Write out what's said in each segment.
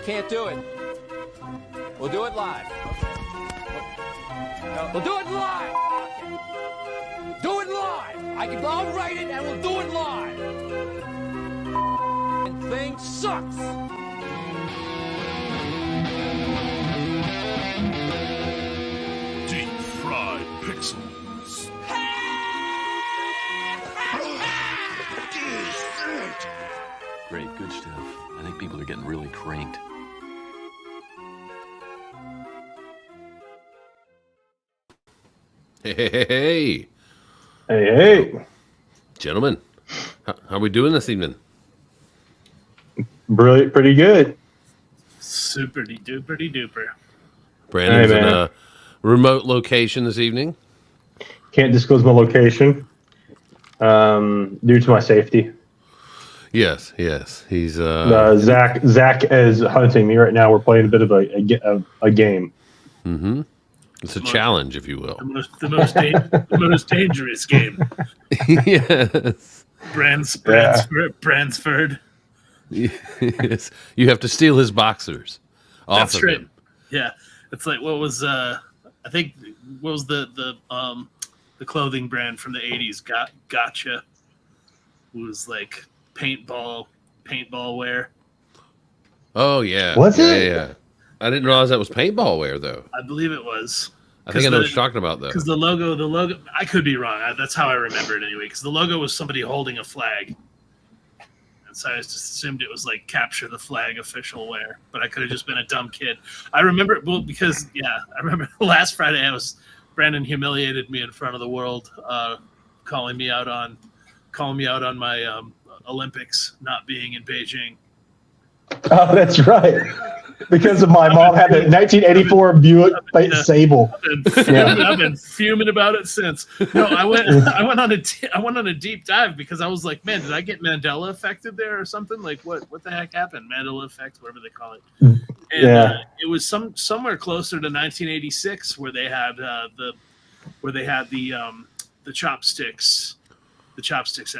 can't do it. We'll do it live. We'll do it live. Do it live. I'll write it and we'll do it live. And thing sucks. Deep fried pixels. Great, good stuff. I think people are getting really cranked. Hey, Gentlemen, how are we doing this evening? brilliant, pretty good. Super duper. Brandon's Hey, in man. a remote location this evening. Can't disclose my location due to my safety. Yes. He's Zach is hunting me right now. We're playing a bit of a game. mm-hmm. It's a challenge, if you will. The most dangerous game. Yes. Bransford. Yes. You have to steal his boxers off That's of right. him. Yeah, it's like what was the clothing brand from the 80s? Gotcha. It was like paintball wear. Oh yeah. Was yeah, it? Yeah. I didn't realize that was paintball wear though. I believe it was. I think I know what you're talking about though. Because the logo, I could be wrong. That's how I remember it anyway. Because the logo was somebody holding a flag. And so I just assumed it was like capture the flag official wear. But I could have just been a dumb kid. I remember, I remember last Friday Brandon humiliated me in front of the world, calling me out on my Olympics not being in Beijing. Oh, that's right. Because of my mom had a 1984 Buick Sable. I've been fuming about it since. No, I went on a deep dive because I was like, man, did I get Mandela affected there or something? Like what the heck happened? Mandela effect, whatever they call it. And it was somewhere closer to 1986 where they had the chopsticks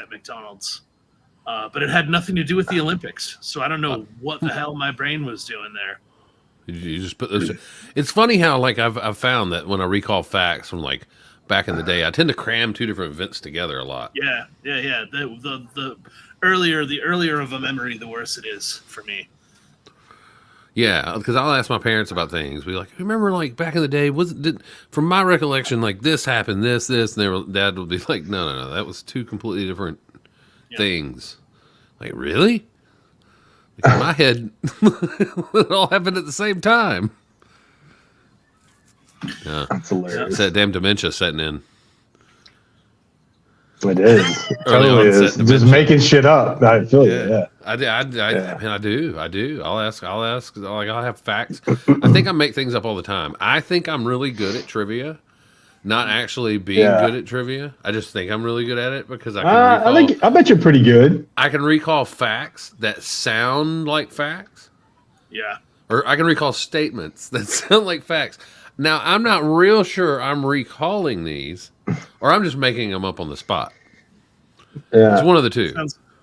at McDonald's. But it had nothing to do with the Olympics, so I don't know what the hell my brain was doing there. You just put those. It's funny how like I've found that when I recall facts from like back in the day, I tend to cram two different events together a lot. Yeah. The earlier of a memory, the worse it is for me. Yeah, because I'll ask my parents about things. Be like, remember, like back in the day, from my recollection, like this happened, this, and Dad would be like, no, that was two completely different things. Like, really? Like, in my head, it all happened at the same time. Yeah, That's hilarious. it's that damn dementia setting in. It is. It totally is. Just making shit up. I feel you. Yeah. I do. I'll ask. Like, I'll have facts. I think I make things up all the time. I think I'm really good at trivia, not actually being good at trivia. I just think I'm really good at it because I can recall. I bet you're pretty good. I can recall facts that sound like facts. Yeah. Or I can recall statements that sound like facts. Now, I'm not real sure I'm recalling these, or I'm just making them up on the spot. Yeah. It's one of the two.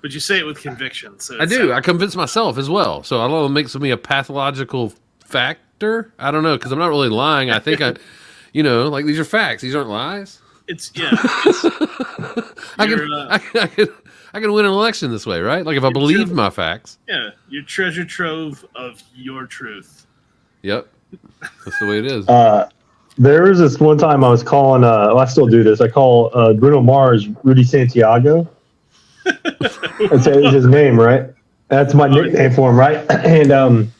But you say it with conviction. So I do. I convince myself as well. So I don't know if it makes me a pathological factor. I don't know, because I'm not really lying. I think like these are facts. These aren't lies. I can win an election this way, right? Like if I believe my facts. Yeah, your treasure trove of your truth. Yep. That's the way it is. There was this one time I was calling, I still do this. I call Bruno Mars Rudy Santiago. That's his name, right? That's my nickname for him, right? And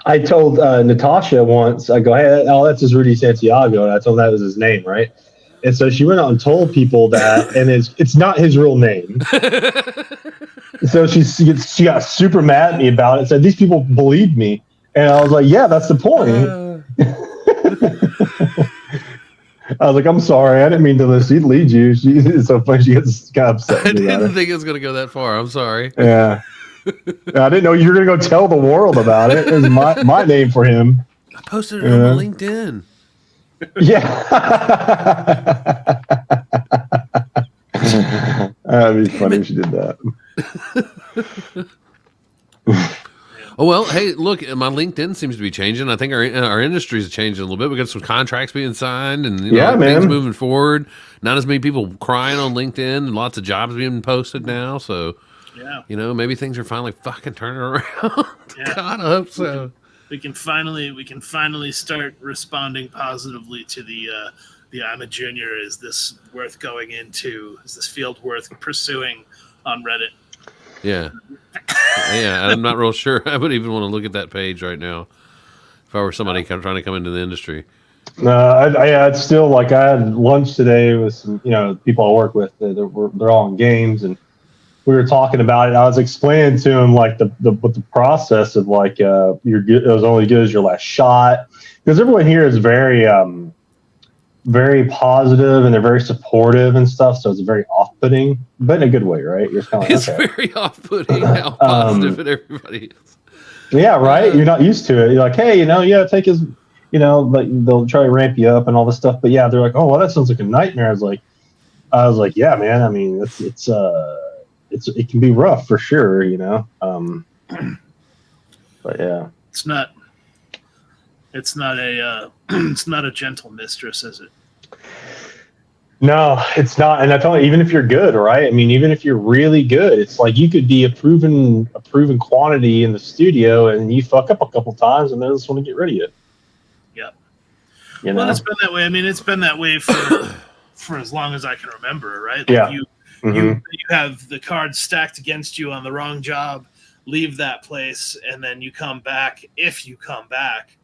I told Natasha once, I go, hey, that's just Rudy Santiago. And I told her that was his name, right? And so she went out and told people that, and it's not his real name. So she got super mad at me about it, said, these people believed me. And I was like, yeah, that's the point. I was like, I'm sorry, I didn't mean to lead you. It's so funny. She gets kind of upset. I didn't think it was going to go that far. I'm sorry. Yeah. I didn't know you were going to go tell the world about it. It was my name for him. I posted it on my LinkedIn. Yeah. That'd be funny if she did that. Oh well, hey, look, my LinkedIn seems to be changing. I think our industry is changing a little bit. We got some contracts being signed, and things moving forward. Not as many people crying on LinkedIn, and lots of jobs being posted now. So, maybe things are finally fucking turning around. Yeah. God, I hope so. We can finally start responding positively to the I'm a junior. Is this worth going into? Is this field worth pursuing on Reddit? Yeah. Yeah, I'm not real sure. I would even want to look at that page right now if I were somebody trying to come into the industry. It's still like I had lunch today with some, people I work with. They're all in games, and we were talking about it. I was explaining to him like the process of like you're good, it was only good as your last shot, because everyone here is very very positive and they're very supportive and stuff. So it's very off-putting, but in a good way, right? You're kind of like, it's very off-putting how positive everybody is. Yeah, right. You're not used to it. You're like, hey, take his, like they'll try to ramp you up and all this stuff. But yeah, they're like, oh, well, that sounds like a nightmare. I was like, yeah, man. I mean, it can be rough for sure, but yeah, it's not a gentle mistress, is it? No, it's not. And I tell you, even if you're good, right? I mean, even if you're really good, it's like you could be a proven quantity in the studio, and you fuck up a couple times, and they just want to get rid of you. Yeah. Well, it's been that way. I mean, it's been that way for as long as I can remember, right? Like yeah. You have the cards stacked against you on the wrong job, leave that place, and then you come back. If you come back,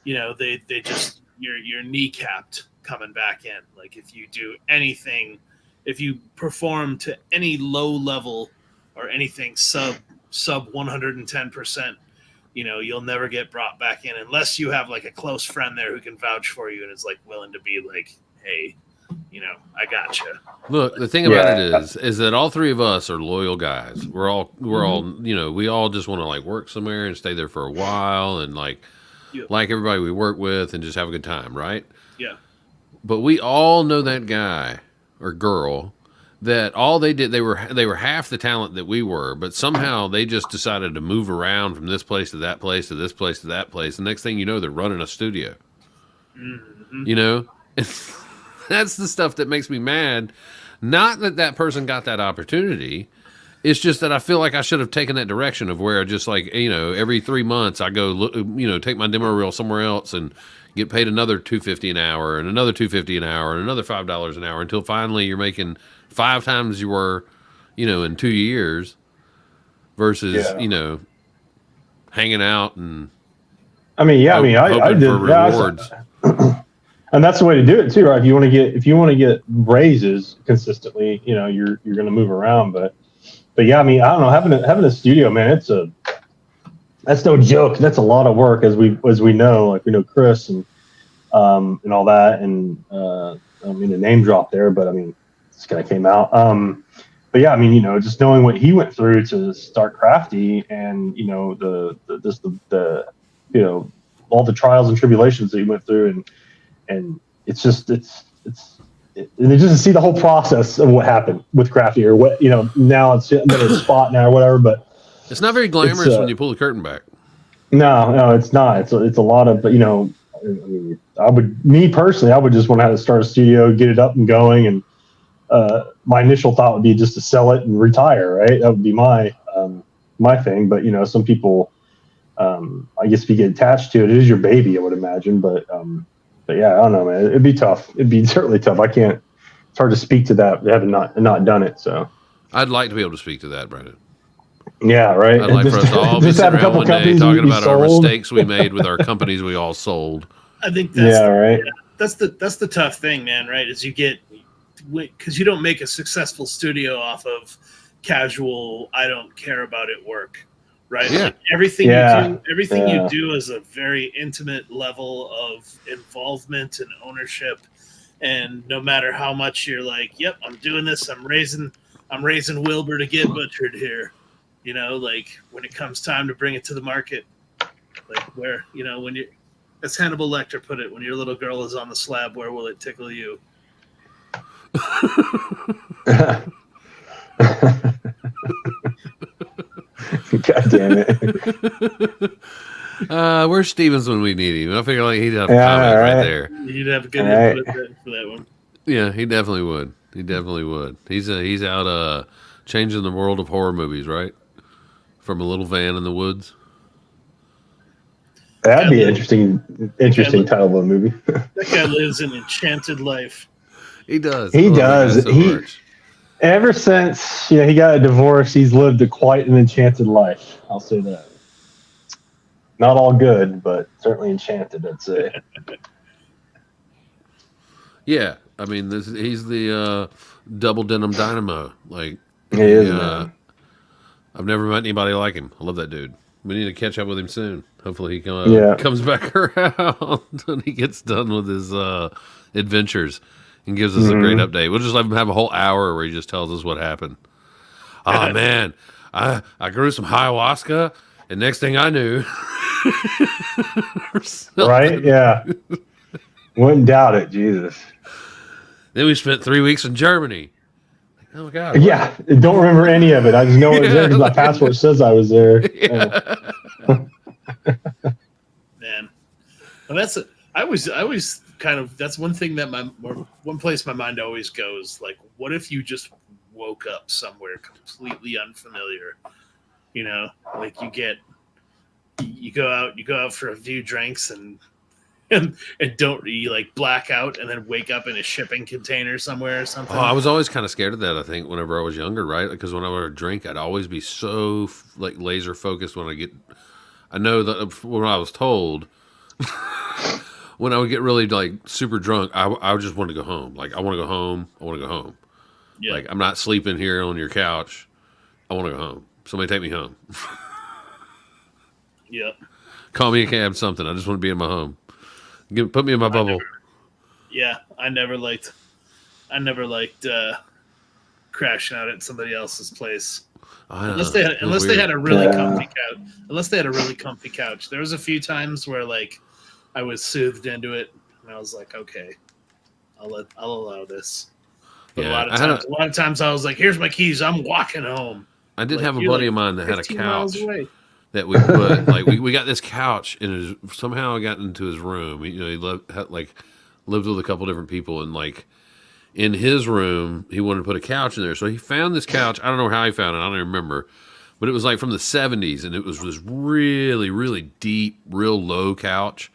they just you're kneecapped coming back in. Like if you do anything, if you perform to any low level or anything sub 110%, you'll never get brought back in unless you have like a close friend there who can vouch for you and is like willing to be like, hey, I got you. Look, the thing about it is that all three of us are loyal guys. We're all, we all just want to like work somewhere and stay there for a while and like everybody we work with and just have a good time, right? Yeah. But we all know that guy or girl that all they did, they were half the talent that we were, but somehow they just decided to move around from this place to that place to this place to that place. The next thing you know, they're running a studio. Mm-hmm. That's the stuff that makes me mad. Not that person got that opportunity. It's just that I feel like I should have taken that direction of where just like, every 3 months I go, take my demo reel somewhere else and get paid another $250 an hour and another $250 an hour and another $5 an hour until finally you're making 5 times you were, in 2 years versus, hanging out and I did for rewards. And that's the way to do it too, right? If you want to get raises consistently, you're going to move around. But yeah, I mean, I don't know, having a studio, man, that's no joke. That's a lot of work, as we know. Like we know Chris and all that, and I mean, a name drop there, but I mean, this guy came out. But yeah, I mean, just knowing what he went through to start Crafty, and the all the trials and tribulations that he went through, and it's just to see the whole process of what happened with Crafty, or what now it's in a spot now or whatever, but it's not very glamorous when you pull the curtain back. No, it's not. It's a lot of, I mean, I would just want to start a studio, get it up and going, and my initial thought would be just to sell it and retire, right? That would be my thing. But some people, I guess if you get attached to it, it is your baby, I would imagine. But yeah, I don't know, man. It'd be tough. It'd be certainly tough. It's hard to speak to that, having not done it. So I'd like to be able to speak to that, Brandon. Yeah, right. I'd like for us to all be sitting around one day talking about our mistakes we made with our companies we all sold. I think that's right. That's the tough thing, man. Right? Is you get, because you don't make a successful studio off of casual, I don't care about it work. Right. Yeah. Like everything you do is a very intimate level of involvement and ownership. And no matter how much you're like, yep, I'm doing this, I'm raising Wilbur to get butchered here. Like when it comes time to bring it to the market, like where, when you, as Hannibal Lecter put it, when your little girl is on the slab, where will it tickle you? God damn it. Where's Stevens when we need him? I figure like he'd have a Yeah, comment all right right. there. You'd have a good All right. input for that one. Yeah, he definitely would. He definitely would. He's out changing the world of horror movies, right? From a little van in the woods. That'd be an interesting title of a movie. That guy lives an enchanted life. He does. He I love that does. guy so much. Ever since he got a divorce, he's lived quite an enchanted life. I'll say that. Not all good, but certainly enchanted, I'd say. Yeah, I mean, he's the double denim dynamo. Like, He is, man. I've never met anybody like him. I love that dude. We need to catch up with him soon. Hopefully, he comes back around when he gets done with his adventures and gives us a great update. We'll just let him have a whole hour where he just tells us what happened. Oh man, I grew some ayahuasca, and next thing I knew, Right? Yeah. Wouldn't doubt it, Jesus. Then we spent 3 weeks in Germany. Oh my God! Yeah, don't remember any of it. I just know it was there because my passport says I was there. Yeah. Man, well, I always kind of, that's one thing that one place my mind always goes, like, what if you just woke up somewhere completely unfamiliar? You know, like you go out for a few drinks and don't you like black out and then wake up in a shipping container somewhere or something. Oh, I was always kind of scared of that. I think whenever I was younger, right? Because when I would drink, I'd always be so like laser focused when I know that when I was told, when I would get really like super drunk, I would just want to go home. Like, I want to go home. I want to go home. Yeah. Like, I'm not sleeping here on your couch. I want to go home. Somebody take me home. Yeah. Call me a cab, something. I just want to be in my home. Put me in my bubble. I never liked crashing out at somebody else's place. Unless they had a really comfy couch. Unless they had a really comfy couch. There was a few times where like I was soothed into it and I was like, okay, I'll allow this. But Yeah, a lot of times I was like, here's my keys, I'm walking home. I did Like, have a you're buddy like of mine that had a 15 miles couch away. that we put like we got this couch and somehow I got into his room. He lived with a couple different people, and like in his room he wanted to put a couch in there. So he found this couch. I don't know how he found it. I don't even remember, but it was like from the 70s, and it was this really really deep, real low couch,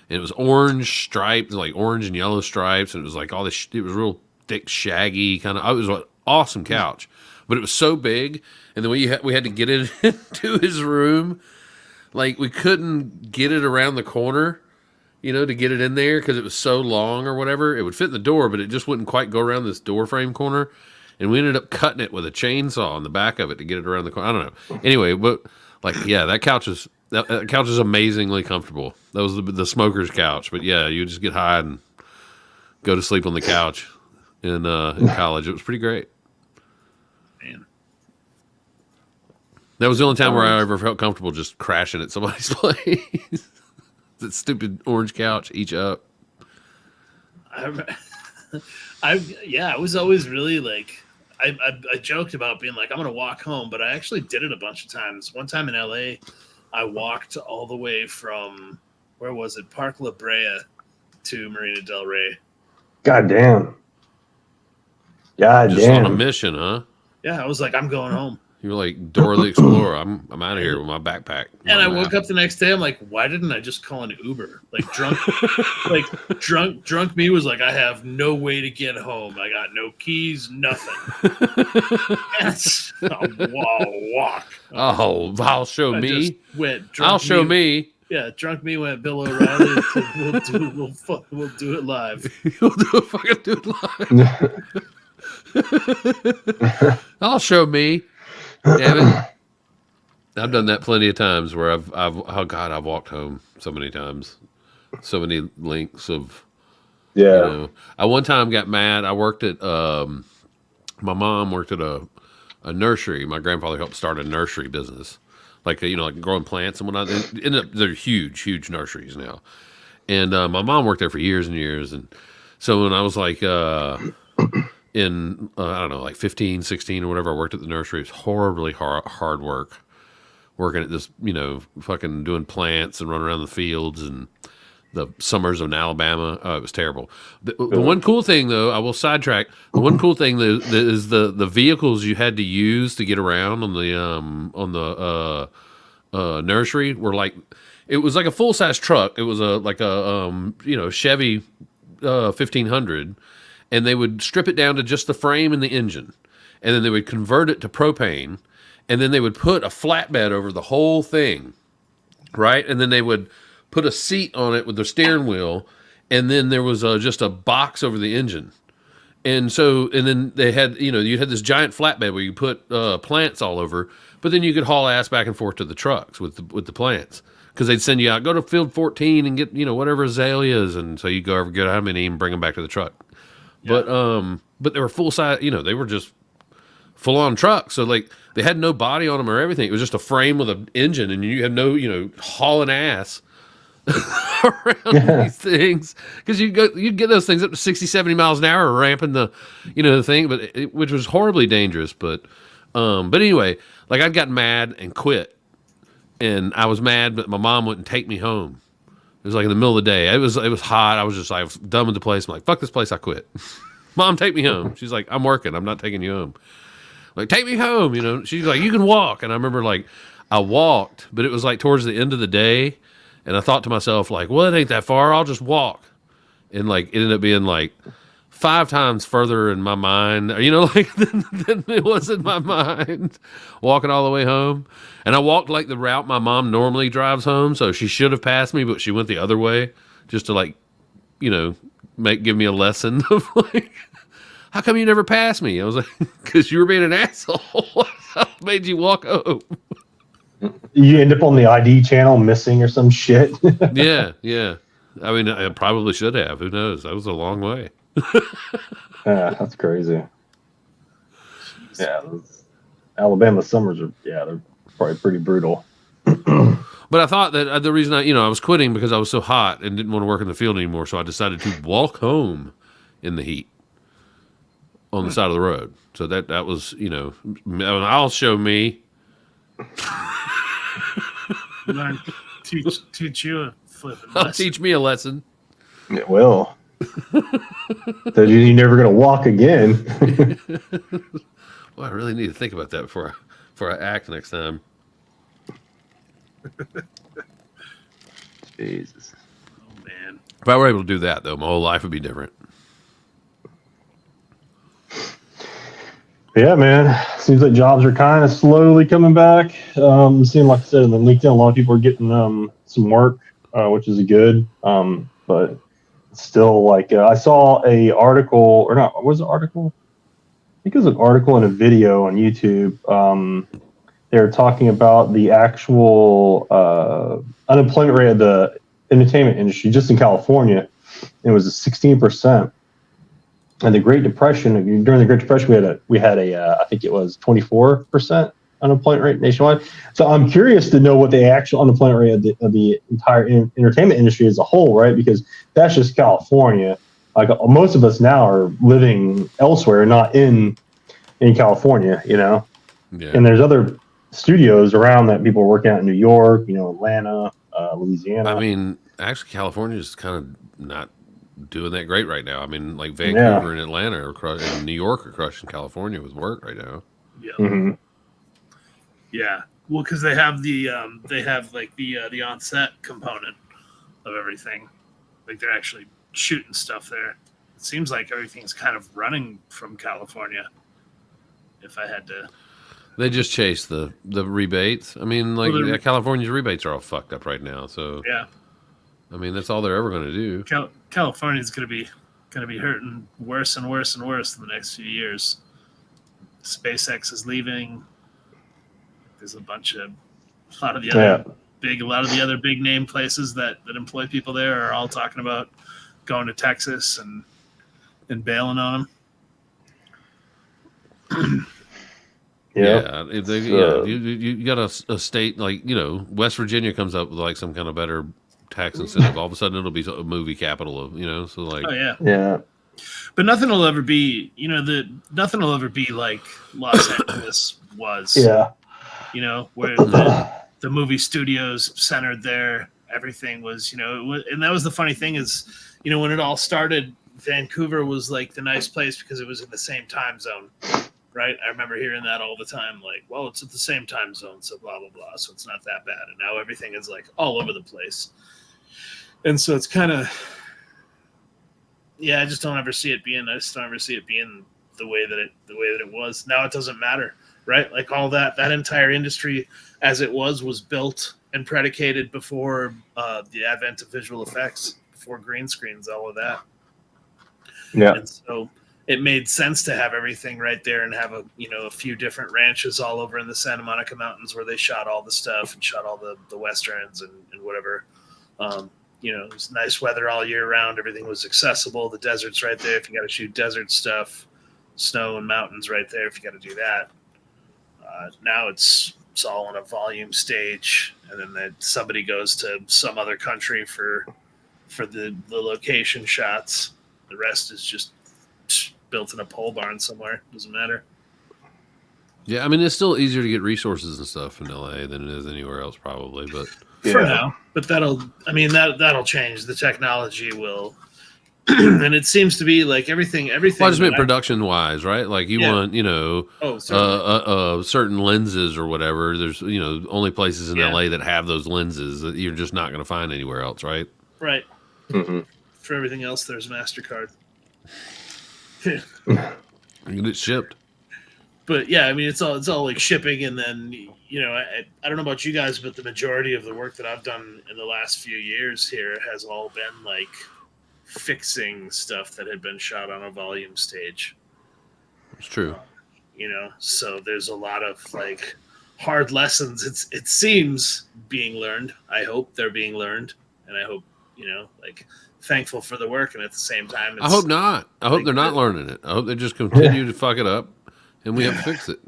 and it was orange striped, like orange and yellow stripes, and it was like all this. It was real thick, shaggy kind of. It was an awesome couch. But it was so big, and then we had to get it into his room. Like, we couldn't get it around the corner, to get it in there because it was so long or whatever. It would fit in the door, but it just wouldn't quite go around this door frame corner. And we ended up cutting it with a chainsaw on the back of it to get it around the corner. I don't know. Anyway, but like, yeah, that couch is amazingly comfortable. That was the smoker's couch. But yeah, you just get high and go to sleep on the couch in college. It was pretty great. Man. That was the only time where I ever felt comfortable just crashing at somebody's place. That stupid orange couch, each up. I was always really like, I joked about being like, I'm going to walk home, but I actually did it a bunch of times. One time in LA, I walked all the way from, where was it? Park La Brea to Marina Del Rey. God damn. Just on a mission, huh? Yeah, I was like, I'm going home. You were like Dora the Explorer. I'm out of here with my backpack. And I woke up the next day. I'm like, why didn't I just call an Uber? Like drunk me was like, I have no way to get home. I got no keys, nothing. Yes. Walk. Oh, I'll show me. I'll show me. Yeah, drunk me went Bill O'Reilly. We'll do it live. We'll do it live. I'll show me. Damn it. I've done that plenty of times where I've walked home so many times. So many links of, I one time got mad. I worked at, my mom worked at a nursery. My grandfather helped start a nursery business. Like, like growing plants and whatnot. They're huge, huge nurseries now. And my mom worked there for years and years. And so when I was like, in I don't know, like 15, 16 or whatever, I worked at the nursery. It was horribly hard work. working at this, fucking doing plants and running around the fields and the summers of Alabama. Oh, it was terrible. The one cool thing, though, I will sidetrack. The one cool thing is the vehicles you had to use to get around on the nursery were like, it was like a full size truck. It was a Chevy 1500, and they would strip it down to just the frame and the engine, and then they would convert it to propane, and then they would put a flatbed over the whole thing, right? And then they would put a seat on it with the steering wheel, and then there was just a box over the engine. And then they had, you had this giant flatbed where you put plants all over, but then you could haul ass back and forth to the trucks with the plants, because they'd send you out, go to field 14 and get, whatever azaleas, and so you go over, get how many, and bring them back to the truck. Yeah. But they were full size, they were just full on trucks. So like they had no body on them or everything. It was just a frame with an engine, and you had no, hauling ass around these things, because you'd get those things up to 60, 70 miles an hour ramping the thing, which was horribly dangerous. But anyway, like I'd gotten mad and quit, and I was mad, but my mom wouldn't take me home. It was like in the middle of the day. It was hot. I was done with the place. I'm like, fuck this place, I quit. Mom, take me home. She's like, I'm working, I'm not taking you home. Like, take me home. She's like, you can walk. And I remember like I walked, but it was like towards the end of the day. And I thought to myself, like, well, it ain't that far. I'll just walk. And, like, it ended up being, like, 5 times further in my mind, than it was in my mind, walking all the way home. And I walked, like, the route my mom normally drives home, so she should have passed me, but she went the other way just to, like, give me a lesson of, like, how come you never passed me? I was like, because you were being an asshole. I made you walk home. You end up on the ID channel missing or some shit. Yeah. I mean, I probably should have. Who knows? That was a long way. Yeah, that's crazy. Yeah, Alabama summers are, they're probably pretty brutal. But I thought that the reason I was quitting because I was so hot and didn't want to work in the field anymore, so I decided to walk home in the heat on the side of the road. So that was, I'll show me. Teach you a flipping lesson. Teach me a lesson. It will. So you're never going to walk again. Well, I really need to think about that before I act next time. Jesus. Oh, man. If I were able to do that, though, my whole life would be different. Yeah, man. Seems like jobs are kind of slowly coming back. Seeing, like I said, in the LinkedIn, a lot of people are getting some work, which is good. But still, like, I saw a article, or not, what was the article? I think it was an article and a video on YouTube. They were talking about the actual unemployment rate of the entertainment industry just in California. It was 16%. And the Great Depression, during the Great Depression, we had a I think it was 24% unemployment rate nationwide. So I'm curious to know what the actual unemployment rate of the entire entertainment industry as a whole, right? Because that's just California. Like most of us now are living elsewhere, not in California, Yeah. And there's other studios around that people are working at in New York, Atlanta, Louisiana. I mean, actually, California is kind of not doing that great right now. I mean, like Vancouver and Atlanta and New York are crushing California with work right now. Yeah. Mm-hmm. Yeah. Well, because they have the on-set component of everything. Like they're actually shooting stuff there. It seems like everything's kind of running from California. If I had to, they just chase the rebates. I mean, like California's rebates are all fucked up right now. So yeah. I mean, that's all they're ever going to do. California's going to be hurting worse and worse and worse in the next few years. SpaceX is leaving. There's a lot of the other big name places that employ people there are all talking about going to Texas and bailing on them. Yeah, if they, you got a state like West Virginia comes up with like some kind of better tax incentive. All of a sudden, it'll be a movie capital of so like. Oh yeah. Yeah. But nothing will ever be nothing will ever be like Los Angeles was. Yeah. Where the movie studios centered there. Everything was, and that was the funny thing is, when it all started, Vancouver was like the nice place because it was in the same time zone, right? I remember hearing that all the time, like, well, it's at the same time zone, so blah, blah, blah, so it's not that bad. And now everything is like all over the place. And so it's kind of, I just don't ever see it being the way that it was. Now it doesn't matter, right? Like all that entire industry as it was built and predicated before the advent of visual effects, before green screens, all of that. Yeah. And so it made sense to have everything right there and have a few different ranches all over in the Santa Monica Mountains where they shot all the stuff and shot all the Westerns and whatever. It was nice weather all year round. Everything was accessible. The desert's right there if you got to shoot desert stuff. Snow and mountains right there if you got to do that. Now it's all on a volume stage, and then somebody goes to some other country for the location shots. The rest is just built in a pole barn somewhere. Doesn't matter. Yeah, I mean, it's still easier to get resources and stuff in LA than it is anywhere else, probably. But for now, but that'll change. The technology will, and it seems to be like everything. Well, I just meant production wise, right? Like you want, certain lenses or whatever. There's, only places in LA that have those lenses that you're just not going to find anywhere else, right? Right. Mm-hmm. For everything else, there's MasterCard. You get it shipped. But yeah, I mean, it's all like shipping, and then I don't know about you guys, but the majority of the work that I've done in the last few years here has all been like fixing stuff that had been shot on a volume stage. It's true. So there's a lot of like hard lessons. It seems being learned. I hope they're being learned, and I hope like thankful for the work, and at the same time, I hope not. I hope they're not learning it. I hope they just continue to fuck it up, and we have to fix it.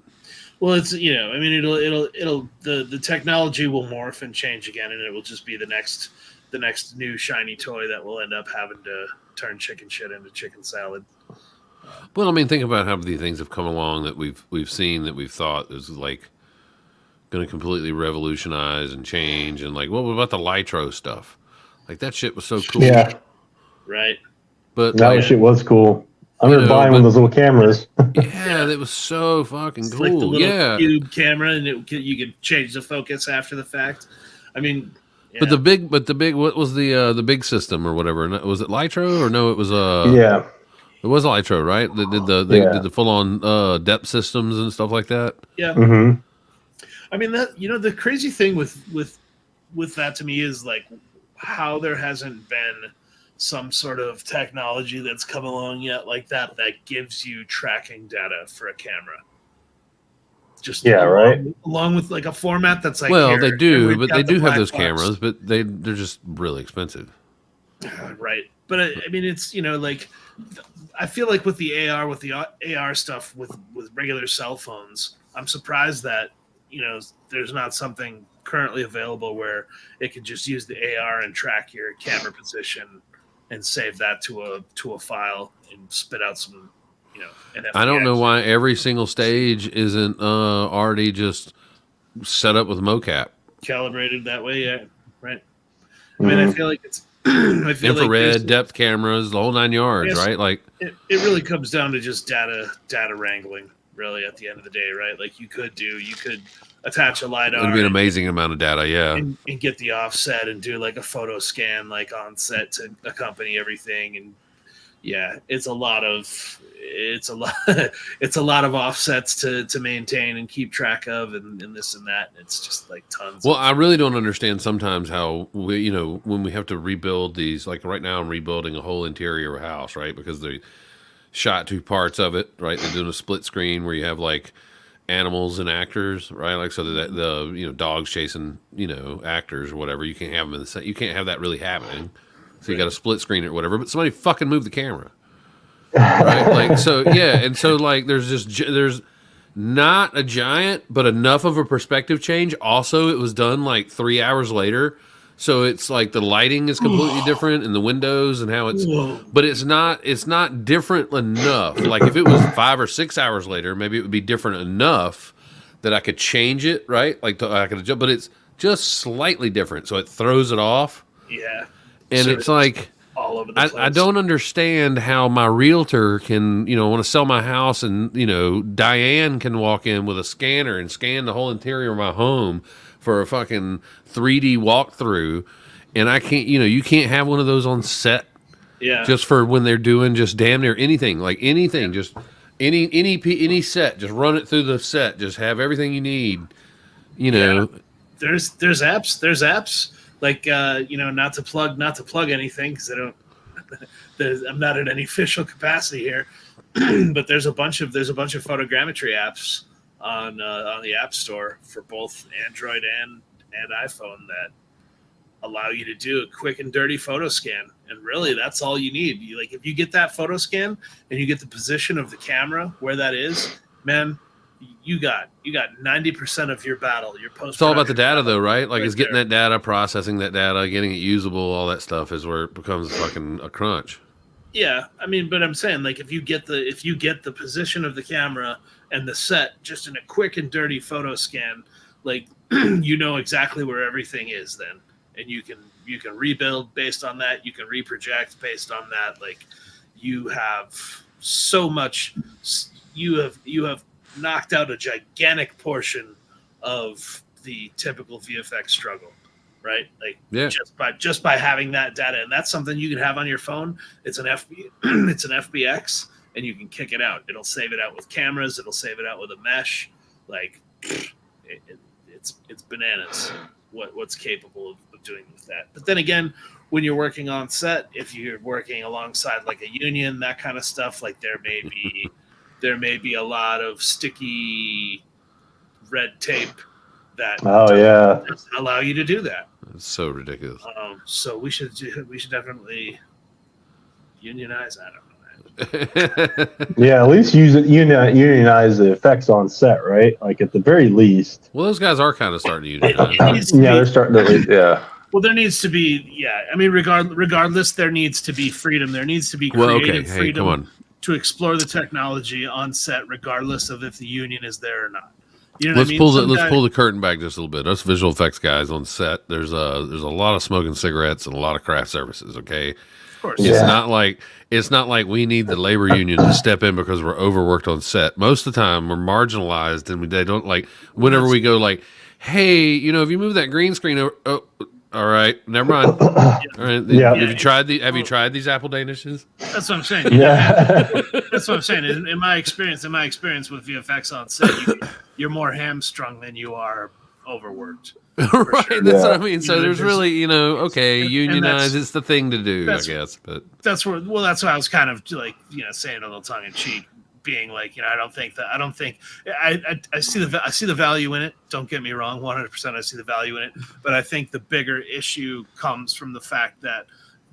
Well, it's I mean, it'll the technology will morph and change again, and it will just be the next new shiny toy that will end up having to turn chicken shit into chicken salad. Well, I mean, think about how many things have come along that we've seen that we've thought is like going to completely revolutionize and change, and like, what about the Litro stuff? Like that shit was so cool. Yeah. Right. But that shit was cool. I remember buying one of those little cameras. Yeah, that was so fucking cool. Like the little cube camera, and you could change the focus after the fact. I mean, but the big, what was the big system or whatever? Was it Litro or no? It was yeah. It was Litro, right? They did the full on depth systems and stuff like that. Yeah. Mm-hmm. I mean that the crazy thing with that to me is like how there hasn't been some sort of technology that's come along yet like that gives you tracking data for a camera. Just along with like a format that's like, well, they do, but they do have those cameras, but they're just really expensive. Right. But I mean, it's, like, I feel like with the AR stuff with regular cell phones, I'm surprised that, there's not something currently available where it can just use the AR and track your camera position and save that to a file and spit out some, I don't know why every single stage isn't already just set up with mocap. Calibrated that way, yeah, right. I mean, I feel like it's infrared, like depth cameras, the whole 9 yards, right? Like it really comes down to just data wrangling, really, at the end of the day, right? Like you could attach a LiDAR. It'd be an amazing amount of data, yeah. And get the offset and do like a photo scan like on set to accompany everything. And yeah, it's a lot of offsets to maintain and keep track of and this and that. And it's just like tons. Well, I really don't understand sometimes how we, when we have to rebuild these, like right now I'm rebuilding a whole interior house, right? Because they shot 2 parts of it, right? They're doing a split screen where you have like animals and actors, right? Like so that the dogs chasing actors or whatever. You can't have them in the set. You can't have that really happening. So you got to split screen it or whatever. But somebody fucking move the camera, right? Like so, yeah. And so like there's not a giant, but enough of a perspective change. Also, it was done like 3 hours later. So it's like the lighting is completely different in the windows and how it's, but it's not different enough. Like if it was 5 or 6 hours later, maybe it would be different enough that I could change it, right? Like I could adjust, but just slightly different, so it throws it off. Yeah. And So it's like, all over the place. I don't understand how my realtor can, want to sell my house, and Diane can walk in with a scanner and scan the whole interior of my home for a fucking 3D walkthrough, and I can't. You can't have one of those on set. Yeah. Just for when they're doing just damn near anything, like anything, just any set, just run it through the set, just have everything you need. Yeah. There's apps like not to plug anything because I don't. I'm not in any official capacity here, but there's a bunch of photogrammetry apps on the App Store for both Android and iPhone that allow you to do a quick and dirty photo scan, and really that's all you need. If you get that photo scan and you get the position of the camera where that is, man, you got 90% of your battle. Your post. It's all about the data, though, right? Like, it's getting there. that data, processing that data, getting it usable. All that stuff is where it becomes fucking a crunch. Yeah, I mean, but I'm saying, like, if you get the position of the camera and the set just in a quick and dirty photo scan, like, you know exactly where everything is then, and you can rebuild based on that. You can reproject based on that. Like, you have so much. You have knocked out a gigantic portion of the typical VFX struggle, right? Like, just by having that data, and that's something you can have on your phone. It's an FBX, and you can kick it out. It'll save it out with cameras. It'll save it out with a mesh. Like, it's bananas what's capable of doing with that. But then again, when you're working on set, if you're working alongside like a union, that kind of stuff, like there may be a lot of sticky red tape that doesn't allow you to do that. It's so ridiculous. So we should definitely unionize. I don't know. Yeah, at least unionize the effects on set, right? Like, at the very least. Well, those guys are kind of starting to unionize. They're starting to. Yeah. Well, there needs to be. I mean, regardless, there needs to be freedom. There needs to be creative freedom. Come on. To explore the technology on set, regardless of if the union is there or not. You know Let's what I mean? let's pull the curtain back just a little bit. Us visual effects guys on set, there's a lot of smoking cigarettes and a lot of craft services. Okay, of course, it's not like we need the labor union to step in because we're overworked on set. Most of the time, we're marginalized, and they don't like. Whenever we go, like, hey, if you move that green screen over. Oh, all right, never mind. All right, Yeah. Have you tried these apple danishes? That's what I'm saying. Yeah. That's what I'm saying. In my experience with VFX on set, you're more hamstrung than you are overworked. Right, sure. that's Yeah. what I mean. So there's really, unionize. and It's the thing to do, I guess. But that's why I was kind of like, saying a little tongue in cheek, being like, I see the value in it. Don't get me wrong, 100% I see the value in it. But I think the bigger issue comes from the fact that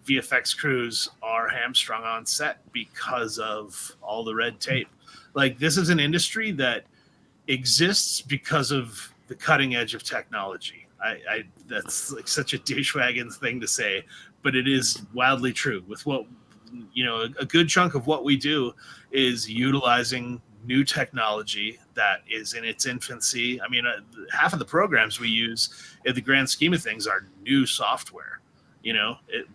VFX crews are hamstrung on set because of all the red tape. Like, this is an industry that exists because of the cutting edge of technology. I that's like such a douchewagon thing to say, but it is wildly true. With what a good chunk of what we do is utilizing new technology that is in its infancy. I mean, half of the programs we use in the grand scheme of things are new software.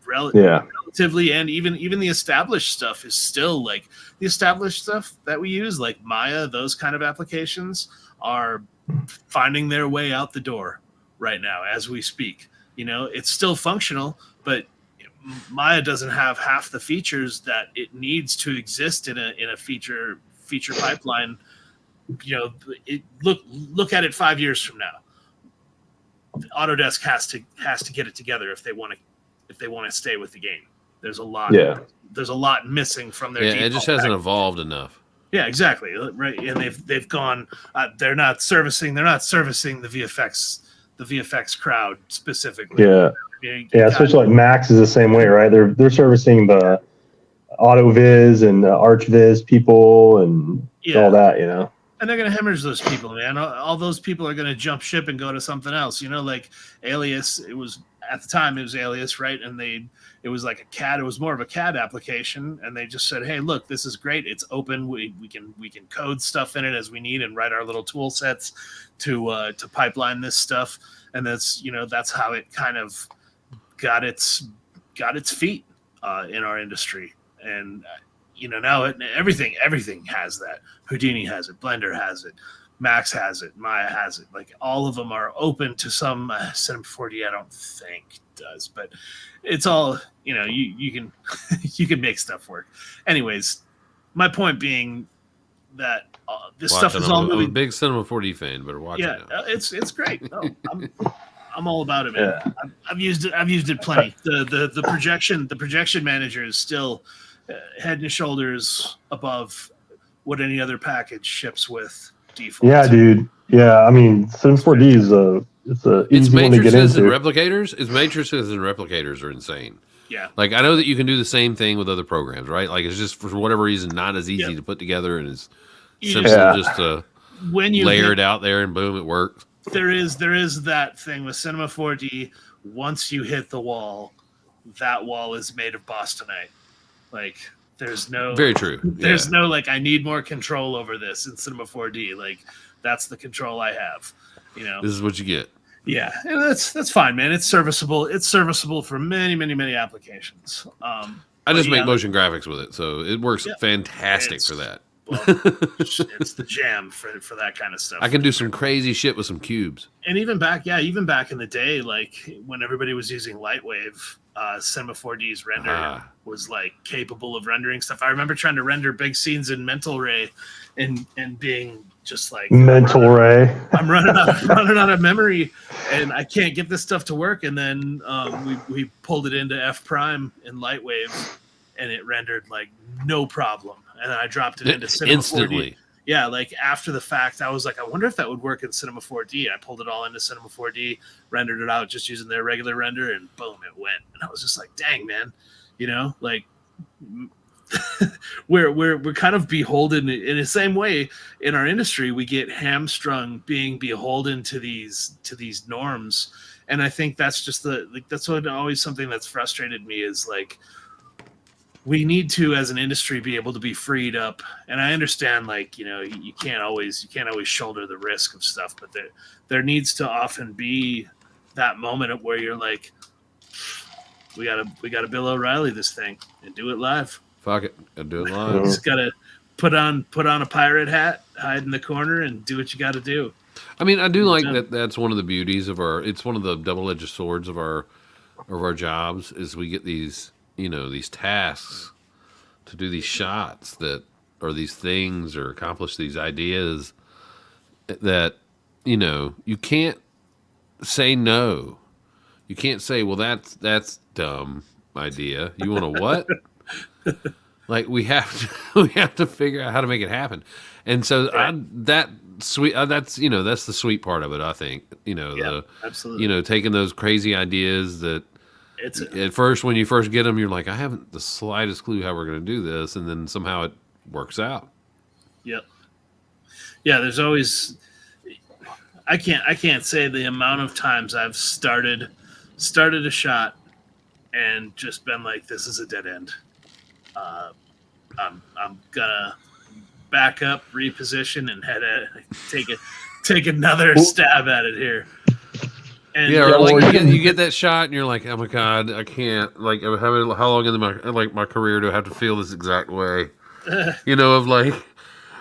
Relatively, and even the established stuff is still like the established stuff that we use, like Maya. Those kind of applications are finding their way out the door right now as we speak. It's still functional, but Maya doesn't have half the features that it needs to exist in a feature pipeline. Look at it 5 years from now. Autodesk has to get it together if they want to stay with the game. There's a lot. Yeah. There's a lot missing from their. Yeah, it just hasn't evolved enough. Yeah, exactly. Right, and they've gone. They're not servicing the VFX crowd specifically. Yeah. Especially like Max is the same way, right? They're servicing the AutoViz and the ArchViz people and all that, And they're going to hemorrhage those people, man. All those people are going to jump ship and go to something else. You know, like Alias, it was at the time it was Alias, right? And it was like a CAD. It was more of a CAD application, and they just said, "Hey, look, this is great. It's open. We can code stuff in it as we need and write our little tool sets to pipeline this stuff." And that's how it kind of got its feet in our industry. And now everything has that. Houdini has it, Blender has it, Max has it, Maya has it. Like all of them are open to some. Cinema 4D, I don't think does, but it's all you can you can make stuff work. Anyways, my point being that this stuff is all moving. I'm a big Cinema 4D fan, but watch it now. It's great. No, I'm all about it, man. Yeah. I've used it plenty. The projection manager is still head and shoulders above what any other package ships with default. Yeah, dude. Yeah, I mean, Sim 4D is it's easy one to get into. Its matrices and replicators are insane. Yeah. Like I know that you can do the same thing with other programs, right? Like it's just for whatever reason not as easy to put together and as simple just to layer it out there and boom, it works. There is that thing with Cinema 4D. Once you hit the wall, that wall is made of Bostonite. Like there's no very true. There's no like I need more control over this in Cinema 4D. Like that's the control I have. This is what you get. Yeah, and that's fine, man. It's serviceable. It's serviceable for many applications. I just make motion graphics with it, so it works fantastic for that. Well, it's the jam for that kind of stuff. I can do some crazy shit with some cubes. And even back in the day, like when everybody was using Lightwave, Cinema 4D's render was like capable of rendering stuff. I remember trying to render big scenes in Mental Ray, and being just like Mental Ray. I'm running out of memory, and I can't get this stuff to work. And then we pulled it into F Prime in Lightwave, and it rendered like no problem. And then I dropped it into Cinema instantly. 4D. Yeah, like after the fact, I was like, I wonder if that would work in Cinema 4D. I pulled it all into Cinema 4D, rendered it out just using their regular render, and boom, it went. And I was just like, dang, man, like we're kind of beholden in the same way in our industry. We get hamstrung being beholden to these norms, and I think that's just that's what always something that's frustrated me is like. We need to, as an industry, be able to be freed up. And I understand, like, you can't always shoulder the risk of stuff, but there needs to often be that moment where you're like, we gotta Bill O'Reilly this thing and do it live. Fuck it, gotta do it live. Just gotta put on a pirate hat, hide in the corner, and do what you got to do. I mean, I do like that. That's one of the beauties of it's one of the double-edged swords of our jobs is we get these. These tasks to do these shots or these things or accomplish these ideas that, you can't say no. You can't say, well, that's dumb idea. You want to what? Like we have to figure out how to make it happen. And so that's the sweet part of it. I think, absolutely. Taking those crazy ideas that, at first, when you first get them, you're like, I haven't the slightest clue how we're going to do this, and then somehow it works out. Yep. Yeah, there's always. I can't say the amount of times I've started a shot and just been like, this is a dead end. I'm gonna back up, reposition, and take another stab at it here. And you get that shot, and you're like, "Oh my god, I can't!" Like, how long in my career do I have to feel this exact way? Right.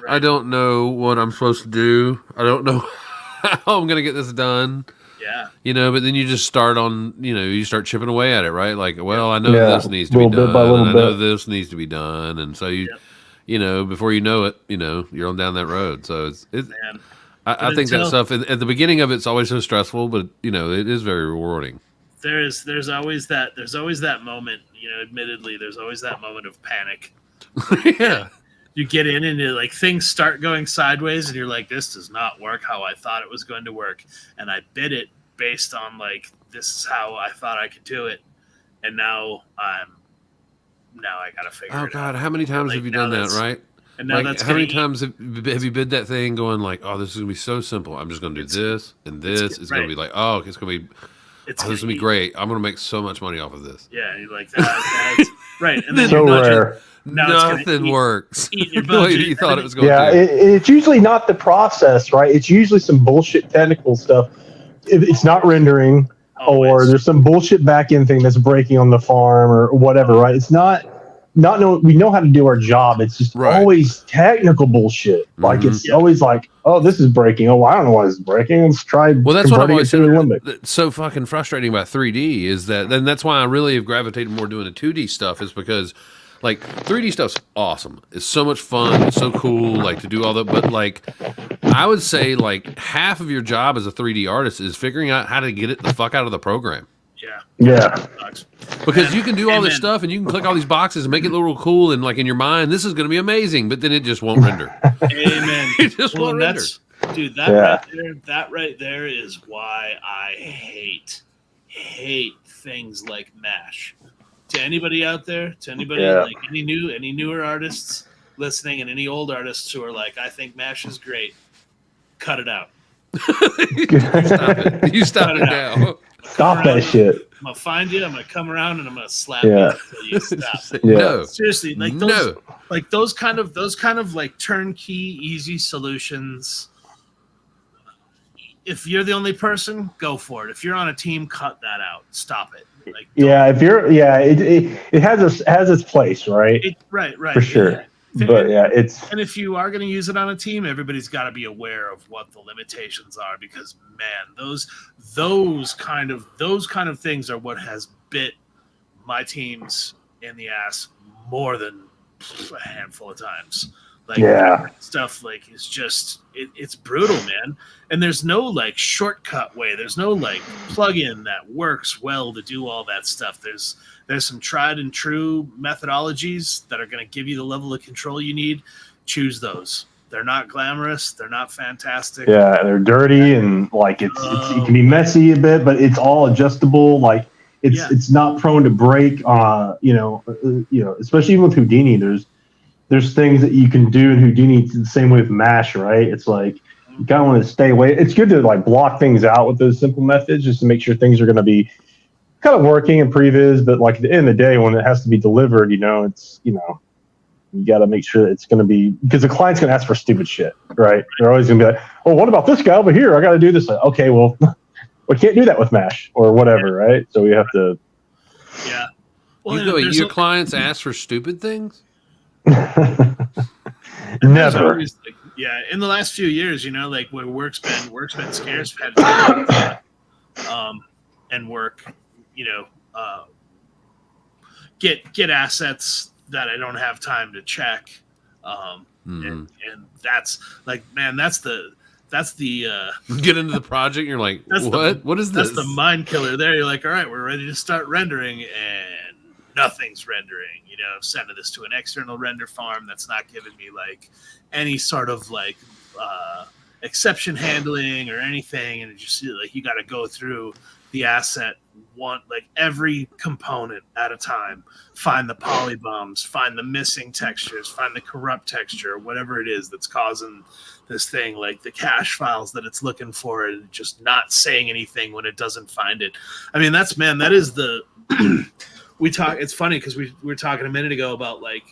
I don't know what I'm supposed to do. I don't know how I'm gonna get this done. Yeah. But then you just start on, you start chipping away at it, right? Like, well, I know this needs to be done, and I know this needs to be done, and so before you know it, you're on down that road. So it's. Man. I think that stuff at the beginning of it's always so stressful, but it is very rewarding. There's always that moment. Admittedly, there's always that moment of panic. Yeah, you get in and things start going sideways, and you're like, "This does not work how I thought it was going to work," and I bid it based on this is how I thought I could do it, and now I gotta figure it out. Oh God, how many times have you done that? Right? And now Like, that's how many gonna times have you bid that thing going like, oh, this is going to be so simple. I'm just going to do this and this. It's going to be like, oh, it's going to be, It's oh, this is going to be great. I'm going to make so much money off of this. Yeah, you're like that's right. And then So you're not rare. now it's gonna Nothing works eat your the way budget, you thought and it was going Yeah, to. it's usually not the process, right? It's usually some bullshit technical stuff. It's not rendering, or Always. there's some bullshit back end thing that's breaking on the farm or whatever, right? It's not we know how to do our job. It's just Right. always technical bullshit. Like Mhm. it's always like, oh, this is breaking. Oh, I don't know why this is breaking. Let's try. Well, that's what I've converting always it to a said. limbic. That's so fucking frustrating about 3D is that, and that's why I really have gravitated more doing the 2D stuff, is because like 3D stuff's awesome. It's so much fun. It's so cool, like to do all that. But like, I would say like half of your job as a 3D artist is figuring out how to get it the fuck out of the program. Yeah. Sucks. Because you can do all this Amen. stuff and you can click all these boxes and make it look real cool and like in your mind, this is going to be amazing, but then it just won't render. Amen. It just Well, won't and render. dude, that right there is why I hate things like MASH. To anybody out there, like any newer artists listening and any old artists who are like, I think MASH is great, cut it out. Stop it. You stop Cut it it out. now. Stop that shit. I'm gonna find you. I'm gonna come around and I'm gonna slap Yeah. you until you stop. Yeah. No. Seriously, like No. those kind of like turnkey, easy solutions. If you're the only person, go for it. If you're on a team, cut that out. Stop it. Like, Yeah, if you're, it has its place, right? right, For sure. But yeah, it's And if you are going to use it on a team, everybody's got to be aware of what the limitations are, because man, those kind of things are what has bit my teams in the ass more than a handful of times. Like stuff like is just it's brutal, man. And there's no like shortcut way. There's no like plug-in that works well to do all that stuff. There's some tried and true methodologies that are going to give you the level of control you need. Choose those. They're not glamorous. They're not fantastic. yeah, they're dirty and like it can be messy a bit, but it's all adjustable. Like it's not prone to break. Especially even with Houdini, there's things that you can do in Houdini the same way with MASH, right? It's like you kind of want to stay away. It's good to like block things out with those simple methods just to make sure things are going to be kind of working in previs, but like at the end of the day, when it has to be delivered, it's you got to make sure it's going to be, because the client's going to ask for stupid shit, right? They're always going to be like, oh, what about this guy over here? I got to do this. Like, okay, well, we can't do that with MASH or whatever, right? So we have to. Yeah. Well, Your clients ask for stupid things? Never. Always, like, in the last few years, like where work's been scarce, I've had to and work, get assets that I don't have time to check, and that's like, man, that's the get into the project and you're like, what is this? That's the mind killer there. You're like, all right, we're ready to start rendering, and nothing's rendering. Sending this to an external render farm that's not giving me like any sort of like exception handling or anything, and it just like you got to go through the asset like every component at a time, find the polybombs, find the missing textures, find the corrupt texture, whatever it is that's causing this thing, like the cache files that it's looking for, and just not saying anything when it doesn't find it. I mean, that is the it's funny because we were talking a minute ago about like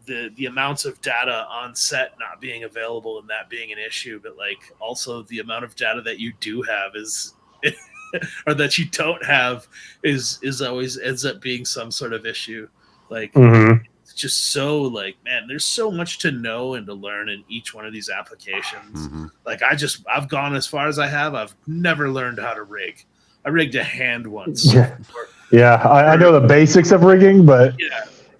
the amounts of data on set not being available and that being an issue, but like also the amount of data that you do have is or that you don't have is always ends up being some sort of issue. Like it's just so like, man, there's so much to know and to learn in each one of these applications. Like I've gone as far as I have. I've never learned how to rig. I rigged a hand once. Yeah, I know the basics of rigging, but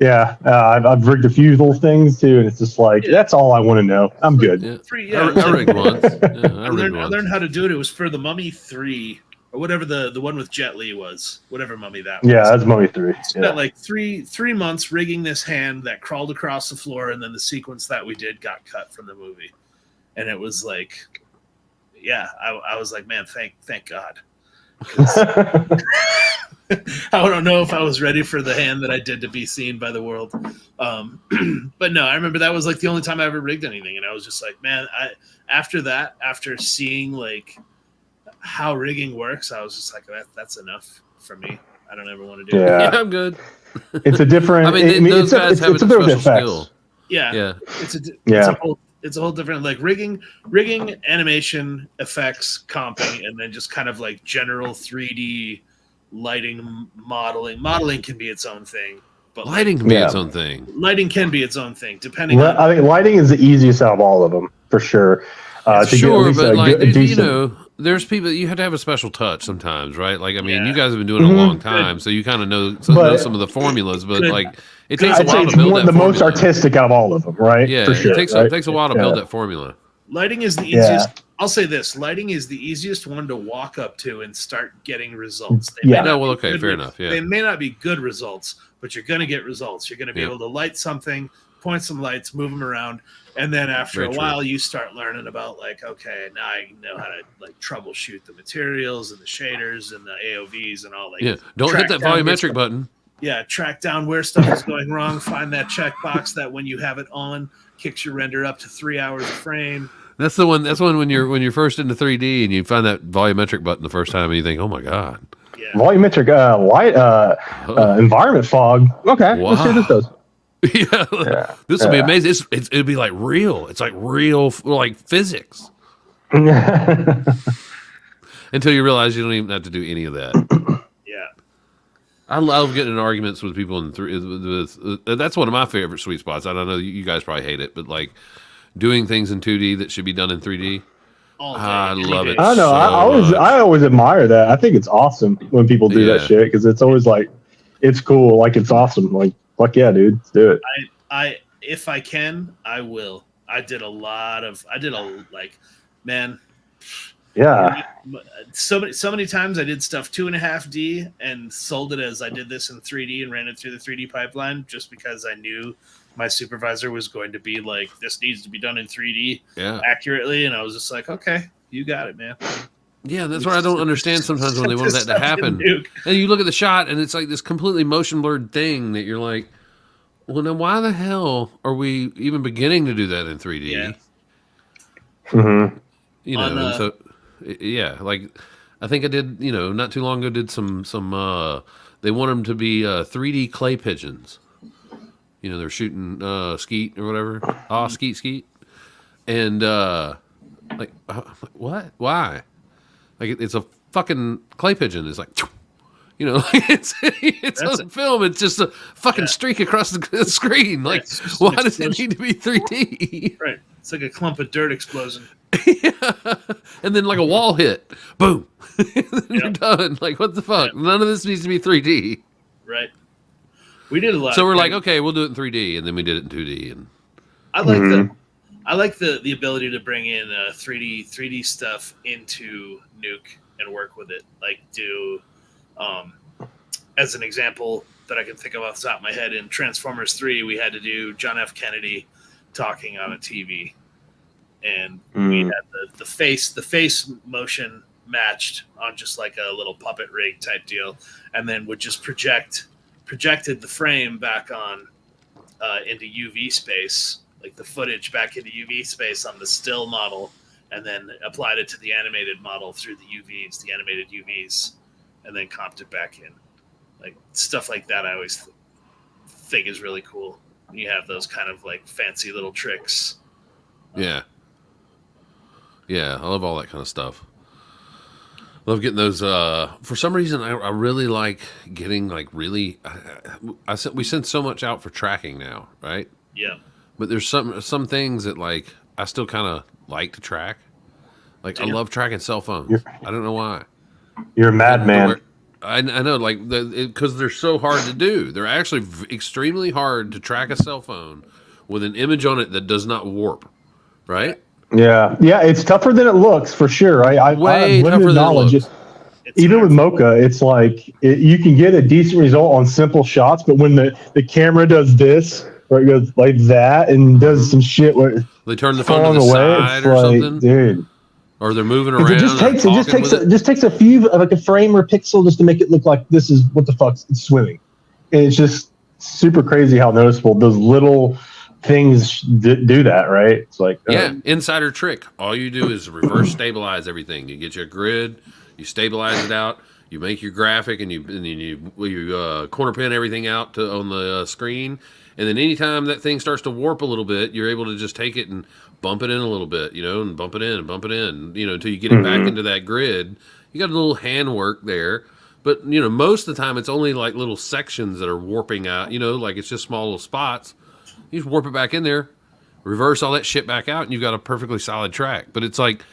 I've rigged a few little things too, and it's just like that's all I want to know. I'm good. Yeah. I rigged once. I learned how to do it. It was for the Mummy 3 or whatever the one with Jet Li was. Whatever Mummy that was. Yeah, that's Mummy 3. Spent like three months rigging this hand that crawled across the floor, and then the sequence that we did got cut from the movie, and it was like, I was like, man, thank God. I don't know if I was ready for the hand that I did to be seen by the world. But no, I remember that was like the only time I ever rigged anything, and I was just like, man, after seeing like how rigging works, I was just like, that's enough for me. I don't ever want to do it. Yeah, I'm good. It's a different. I mean, those guys have a bit of special effects. skill. Yeah. Yeah. It's a whole different like rigging, animation, effects, comping, and then just kind of like general 3D lighting, modeling. Modeling can be its own thing, but Lighting can be its own thing. Lighting can be its own thing, depending on. I think lighting is the easiest out of all of them for sure. Sure, but like you know, there's people you have to have a special touch sometimes, right? Like I mean, you guys have been doing it a long time, so you kind of know some of the formulas, but like it takes a while to build that. The most artistic out of all of them, right? Yeah, for sure, it takes a while to build that formula. Lighting is the easiest. I'll say this: lighting is the easiest one to walk up to and start getting results. No, well, okay, fair enough. Yeah, they may not be good results, but you're going to get results. You're going to be able to light something, point some lights, move them around, and then after a while, you start learning about like, okay, now I know how to like troubleshoot the materials and the shaders and the AOVs and all that. Yeah, don't hit that volumetric button. Yeah, track down where stuff is going wrong. Find that checkbox that when you have it on, kicks your render up to 3 hours a frame. That's the one. That's one when you're first into 3D and you find that volumetric button the first time and you think, oh my god. Yeah. Volumetric light environment fog. Okay, let's see what this does. This will be amazing. It'll be like real. It's like real, like physics. Until you realize you don't even have to do any of that. Yeah, I love getting in arguments with people in that's one of my favorite sweet spots. I don't know, you guys probably hate it, but like doing things in 2D that should be done in 3D. I love it. I know. I always admire that. I think it's awesome when people do that shit because it's always like it's cool, like it's awesome, like. Fuck yeah, dude. Let's do it. I if I can, I will. Man. Yeah. So many times I did stuff 2.5D and sold it as I did this in 3D and ran it through the 3D pipeline just because I knew my supervisor was going to be like, this needs to be done in 3D accurately. And I was just like, okay, you got it, man. Yeah, that's what I don't understand sometimes when they want that to happen. And you look at the shot and it's like this completely motion blurred thing that you're like, well, then why the hell are we even beginning to do that in 3D? Yeah. Mm-hmm. You know, so yeah, like I think I did, you know, not too long ago did some they want them to be 3D clay pigeons. You know, they're shooting skeet or whatever. Skeet. And like what? Why? Like it's a fucking clay pigeon. It's like, you know, like it's on film. It's just a fucking streak across the screen. Like, why does it need to be 3D? Right. It's like a clump of dirt explosion. And then like a wall hit. Boom. And then you're done. Like, what the fuck? Yep. None of this needs to be 3D. Right. We did a lot. So we're like, okay, we'll do it in 3D, and then we did it in 2D. And I like the ability to bring in 3D stuff into Nuke and work with it. Like do, as an example that I can think of off the top of my head, in Transformers 3, we had to do John F. Kennedy talking on a TV, and we had the face motion matched on just like a little puppet rig type deal, and then would just projected the frame back on into UV space. Like the footage back into UV space on the still model, and then applied it to the animated model through the animated UVs, and then comped it back in. Like stuff like that, I always think is really cool. You have those kind of like fancy little tricks. Yeah, I love all that kind of stuff. Love getting those. For some reason, I really like getting like really. We send so much out for tracking now, right? Yeah. But there's some things that like I still kind of like to track. Like I love tracking cell phones. I don't know why. You're a madman. I know, like because they're so hard to do. They're actually extremely hard to track a cell phone with an image on it that does not warp, right? Yeah, it's tougher than it looks for sure. Way tougher than it looks. Even with Mocha, it's like you can get a decent result on simple shots, but when the camera does this. Where it goes like that and does some shit where they turn the phone to the side or something. Dude, Or they're moving 'Cause around. it just takes a few, like a frame or pixel, just to make it look like this is what the fuck's it's swimming. And it's just super crazy how noticeable those little things do that, right? It's like insider trick. All you do is reverse stabilize everything. You get your grid, you stabilize it out, you make your graphic, and you corner pin everything out on the screen. And then anytime that thing starts to warp a little bit, you're able to just take it and bump it in a little bit, and bump it in and bump it in, until you get it back into that grid. You got a little handwork there. But, most of the time it's only like little sections that are warping out, like it's just small little spots. You just warp it back in there, reverse all that shit back out, and you've got a perfectly solid track. But it's like,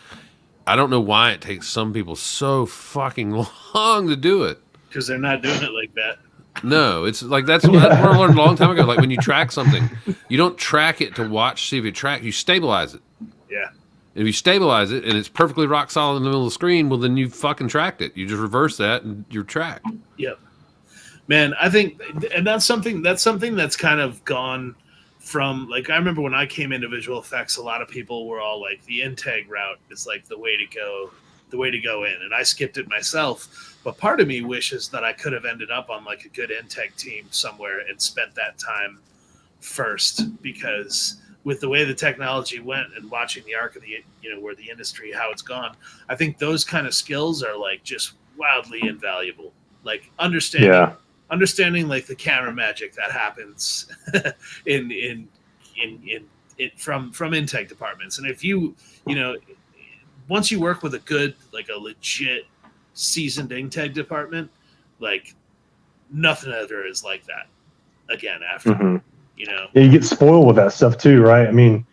I don't know why it takes some people so fucking long to do it. Because they're not doing it like that. No, it's like that's what I learned a long time ago. Like when you track something, you don't track it to see if it tracks. You stabilize it. Yeah. If you stabilize it and it's perfectly rock solid in the middle of the screen, well, then you fucking tracked it. You just reverse that and you're tracked. Yep. Man, I think, and that's something that's kind of gone from, like, I remember when I came into visual effects, a lot of people were all like, the Integ route is like the way to go in. And I skipped it myself. But part of me wishes that I could have ended up on like a good Integ team somewhere and spent that time first, because with the way the technology went and watching the arc of the, where the industry, how it's gone, I think those kind of skills are like just wildly invaluable. Like understanding like the camera magic that happens in from Integ departments. And if once you work with a legit seasoned Integ department, like nothing other is like that again after. Yeah, you get spoiled with that stuff too, right? I mean,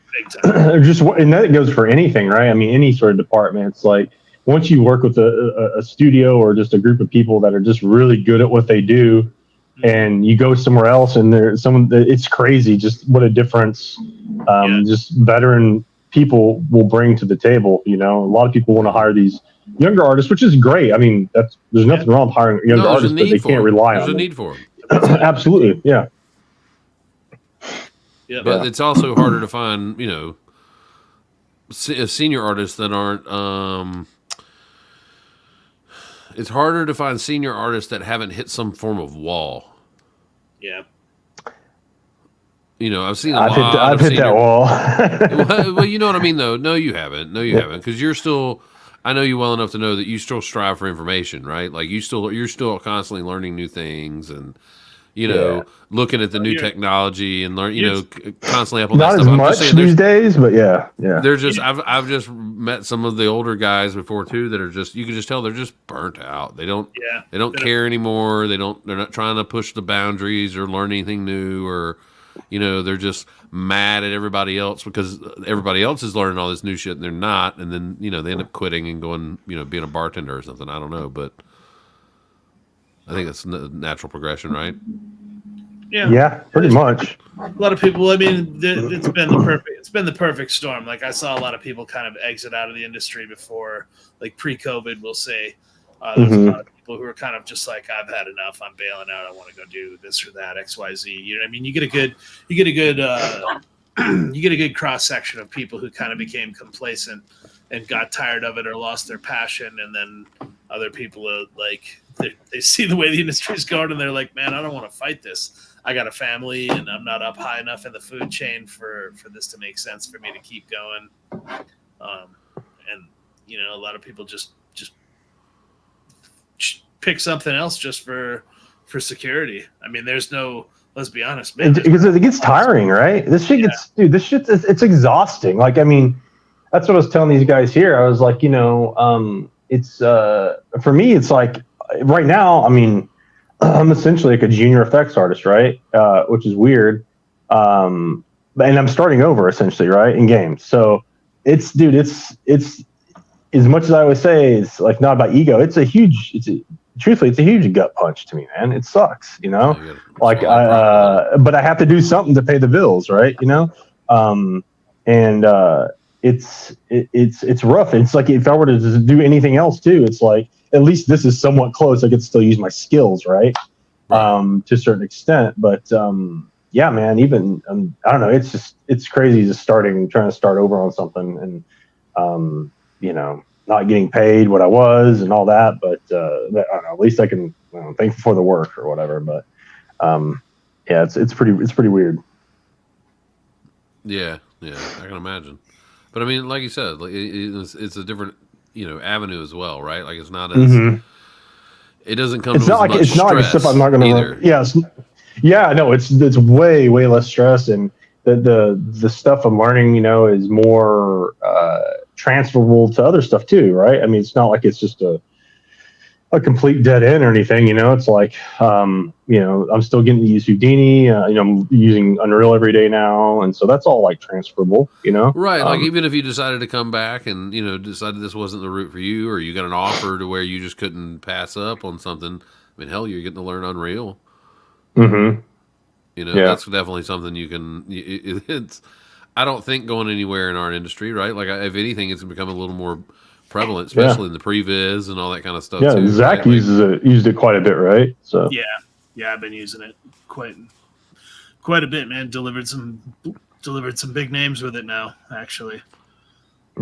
and that goes for anything, right? I mean, any sort of department. It's like once you work with a studio or just a group of people that are just really good at what they do, and you go somewhere else and there's it's crazy just what a difference just veteran people will bring to the table. A lot of people want to hire these younger artists, which is great. I mean, there's nothing wrong with hiring younger artists, but they can't rely on them. There's a need for them. Absolutely, yeah. Yeah, but it's also harder to find, senior artists that aren't. It's harder to find senior artists that haven't hit some form of wall. Yeah. I've seen I've hit that wall. well, you know what I mean, though. No, you haven't. Haven't, because you're still. I know you well enough to know that you still strive for information, right? Like you're still constantly learning new things and. Looking at the new technology and learn, constantly up on that stuff. Not as much these days, but yeah. They're just, I've just met some of the older guys before too that are just, you can just tell they're just burnt out. They don't care anymore. They're not trying to push the boundaries or learn anything new, or, they're just mad at everybody else because everybody else is learning all this new shit and they're not. And then, they end up quitting and going, being a bartender or something. I don't know, but I think that's natural progression, right? Yeah, pretty much. A lot of people. I mean, it's been the perfect storm. Like I saw a lot of people kind of exit out of the industry before, like pre-COVID. We'll say there's a lot of people who are kind of just like, I've had enough. I'm bailing out. I want to go do this or that, X, Y, Z. You know what I mean? You get a good cross section of people who kind of became complacent and got tired of it or lost their passion, and then other people are like they see the way the industry is going and they're like, man, I don't want to fight this. I got a family and I'm not up high enough in the food chain for this to make sense for me to keep going. And a lot of people just pick something else just for security. I mean, there's no. Let's be honest, man. Because it gets tiring, right? This shit it's exhausting. Like, I mean, that's what I was telling these guys here. I was like, it's for me, it's like right now, I mean, I'm essentially like a junior effects artist, right? Which is weird. And I'm starting over essentially, right? In games. So it's as much as I always say, it's like not about ego. Truthfully, it's a huge gut punch to me, man. It sucks, like, but I have to do something to pay the bills, right? It's rough. It's like, if I were to do anything else too, it's like, at least this is somewhat close. I could still use my skills, right? To a certain extent, but, yeah, man, even, I don't know. It's crazy just trying to start over on something. And, not getting paid what I was and all that. But I don't know, at least I can thankful for the work or whatever. But yeah, it's pretty weird. Yeah, I can imagine. But I mean, like you said, like it's a different avenue as well, right? Like it's not as it doesn't come. It's to not as like much it's not like stress stuff I'm not going to either. run. Yeah, no, it's way less stress, and the stuff I'm learning, is more transferable to other stuff too, right? I mean, it's not like it's just a complete dead end or anything. It's like I'm still getting to use Houdini. I'm using Unreal every day now, and so that's all like transferable. Right, like even if you decided to come back and decided this wasn't the route for you, or you got an offer to where you just couldn't pass up on something. I mean, hell, you're getting to learn Unreal. Mm-hmm. That's definitely something you can. It's. I don't think going anywhere in our industry, right? Like, if anything, it's become a little more prevalent, especially in the previs and all that kind of stuff. Yeah, too, Zach right? used it quite a bit, right? So yeah, I've been using it quite a bit, man. Delivered some big names with it now, actually.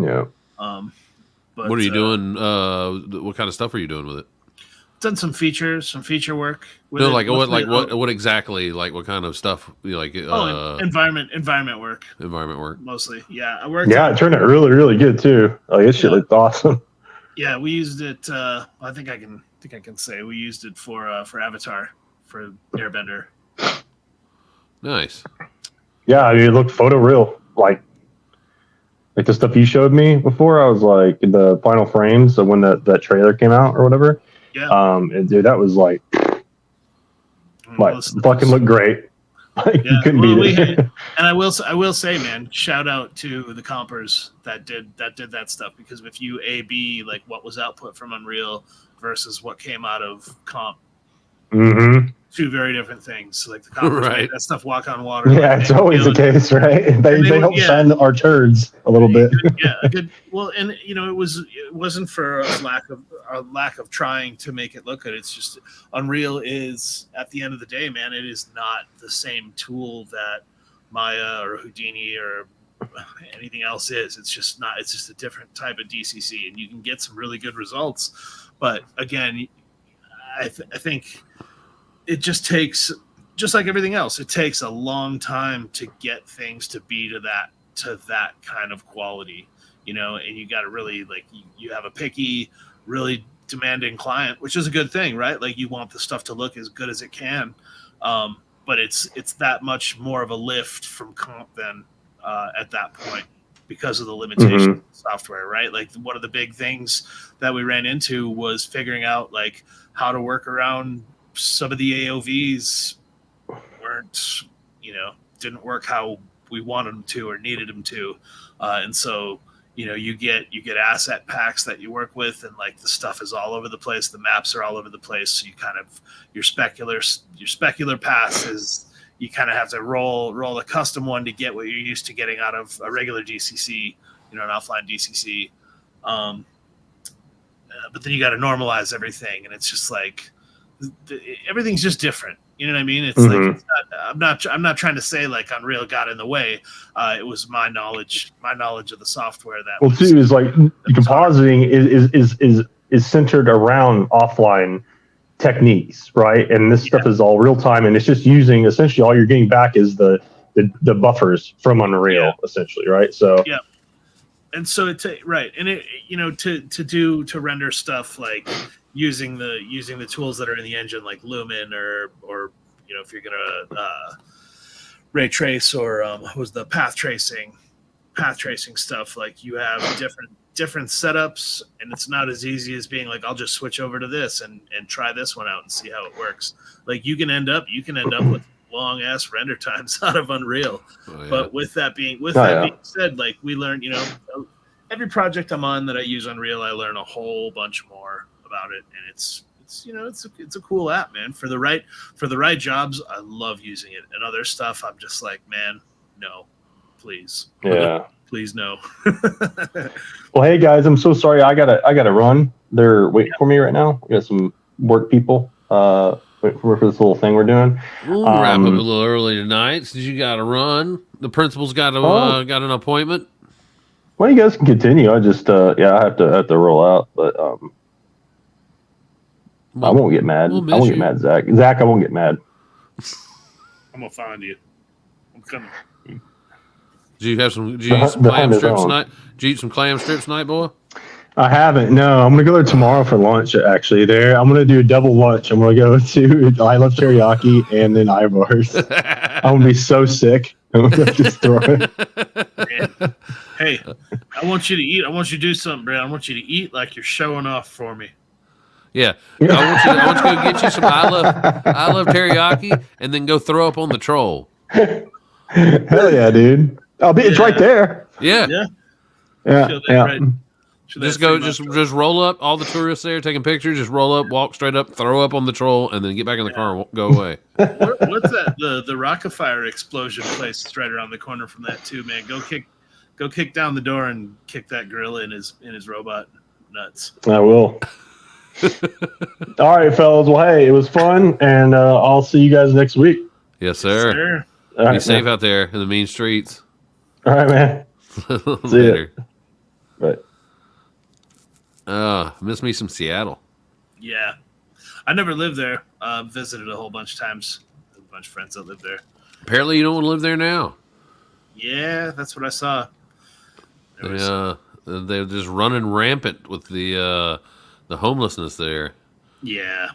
Yeah. But what are you doing? What kind of stuff are you doing with it? Done some feature work. With No, it. like Mostly, what exactly? Like what kind of stuff? Like environment work. Environment work. Mostly, yeah. I worked. Yeah, it turned out really, really good too. Like this shit looked awesome. Yeah, we used it. I think I can say we used it for Avatar, for Airbender. Nice. Yeah, I mean, it looked photoreal. Like the stuff you showed me before. I was like in the final frames of when that trailer came out or whatever. Yeah. And dude, that was like fucking looked great. Like you couldn't beat it. And I will say, man, shout out to the compers that did that stuff, because if you A/B like what was output from Unreal versus what came out of comp, two very different things. Like the compers made that stuff walk on water. Yeah, it's always the case, right? They help shine our turds a little bit. Well, and it wasn't for a lack of trying to make it look good. It's just Unreal is, at the end of the day, man, it is not the same tool that Maya or Houdini or anything else is. It's just not. It's just a different type of DCC, and you can get some really good results. But again, I think it just takes, just like everything else, it takes a long time to get things to be to that kind of quality, and you got to really, like, you have a picky, really demanding client, which is a good thing, right? Like, you want the stuff to look as good as it can. But it's that much more of a lift from comp than at that point, because of the limitations of the software, right? Like, one of the big things that we ran into was figuring out like how to work around some of the AOVs didn't work how we wanted them to or needed them to. And so, you get asset packs that you work with, and like the stuff is all over the place. The maps are all over the place. So you kind of, your specular pass is, you kind of have to roll a custom one to get what you're used to getting out of a regular DCC, an offline DCC. But then you got to normalize everything, and it's just like, everything's just different. You know what I mean? It's like, it's not, I'm not trying to say like Unreal got in the way. It was my knowledge of the software that. Well, too, is like compositing is centered around offline techniques, right? And this stuff is all real time, and it's just using, essentially all you're getting back is the buffers from Unreal, essentially, right? So yeah. And so it's right, and it to render stuff like using the tools that are in the engine, like Lumen or if you're gonna ray trace or what was the path tracing stuff, like you have different setups, and it's not as easy as being like, I'll just switch over to this and try this one out and see how it works. Like you can end up with long ass render times out of Unreal. But with that being said, like we learned, every project I'm on that I use Unreal, I learn a whole bunch more about it, and it's a cool app, man. For the right jobs, I love using it, and other stuff I'm just like, man, no, please. Yeah. Please no. Well, hey guys, I'm so sorry. I gotta run. They're waiting for me right now. We got some work people waiting for this little thing we're doing. We'll wrap up a little early tonight since you got to run. The principal's got an appointment. Well, you guys can continue. I just, I have to roll out, but I won't get mad. we'll I won't miss get you. mad, Zach. Zach, I won't get mad. I'm gonna find you. I'm coming. Did you eat some clam strips tonight? Did you eat some clam strips tonight, boy? I haven't. No, I'm gonna go there tomorrow for lunch. Actually, there I'm gonna do a double lunch. I'm gonna go to I Love Teriyaki and then Ivar's. I'm gonna be so sick. I'm gonna destroy it. Hey, I want you to eat. I want you to do something, Brad. I want you to eat like you're showing off for me. Yeah. I want you to go get you some I love teriyaki and then go throw up on the troll. Hell yeah, dude! It's right there. Yeah. Yeah. Yeah, Show that yeah. right- show that Just go, free just muscle. just roll up. All the tourists there taking pictures. Just roll up, walk straight up, throw up on the troll, and then get back in the car and go away. What's that? The Rockafire explosion place is right around the corner from that too, man. Go kick down the door and kick that gorilla in his robot nuts. I will. All right, fellas. Well, hey, it was fun, and I'll see you guys next week. Yes, sir. Sure. All Be right, safe man. out there in the mean streets. All right, man. Later. Right. Miss me some Seattle. Yeah. I never lived there. Visited a whole bunch of times. A bunch of friends that live there. Apparently, you don't want to live there now. Yeah, that's what I saw. There was- They're just running rampant with the homelessness there. Yeah.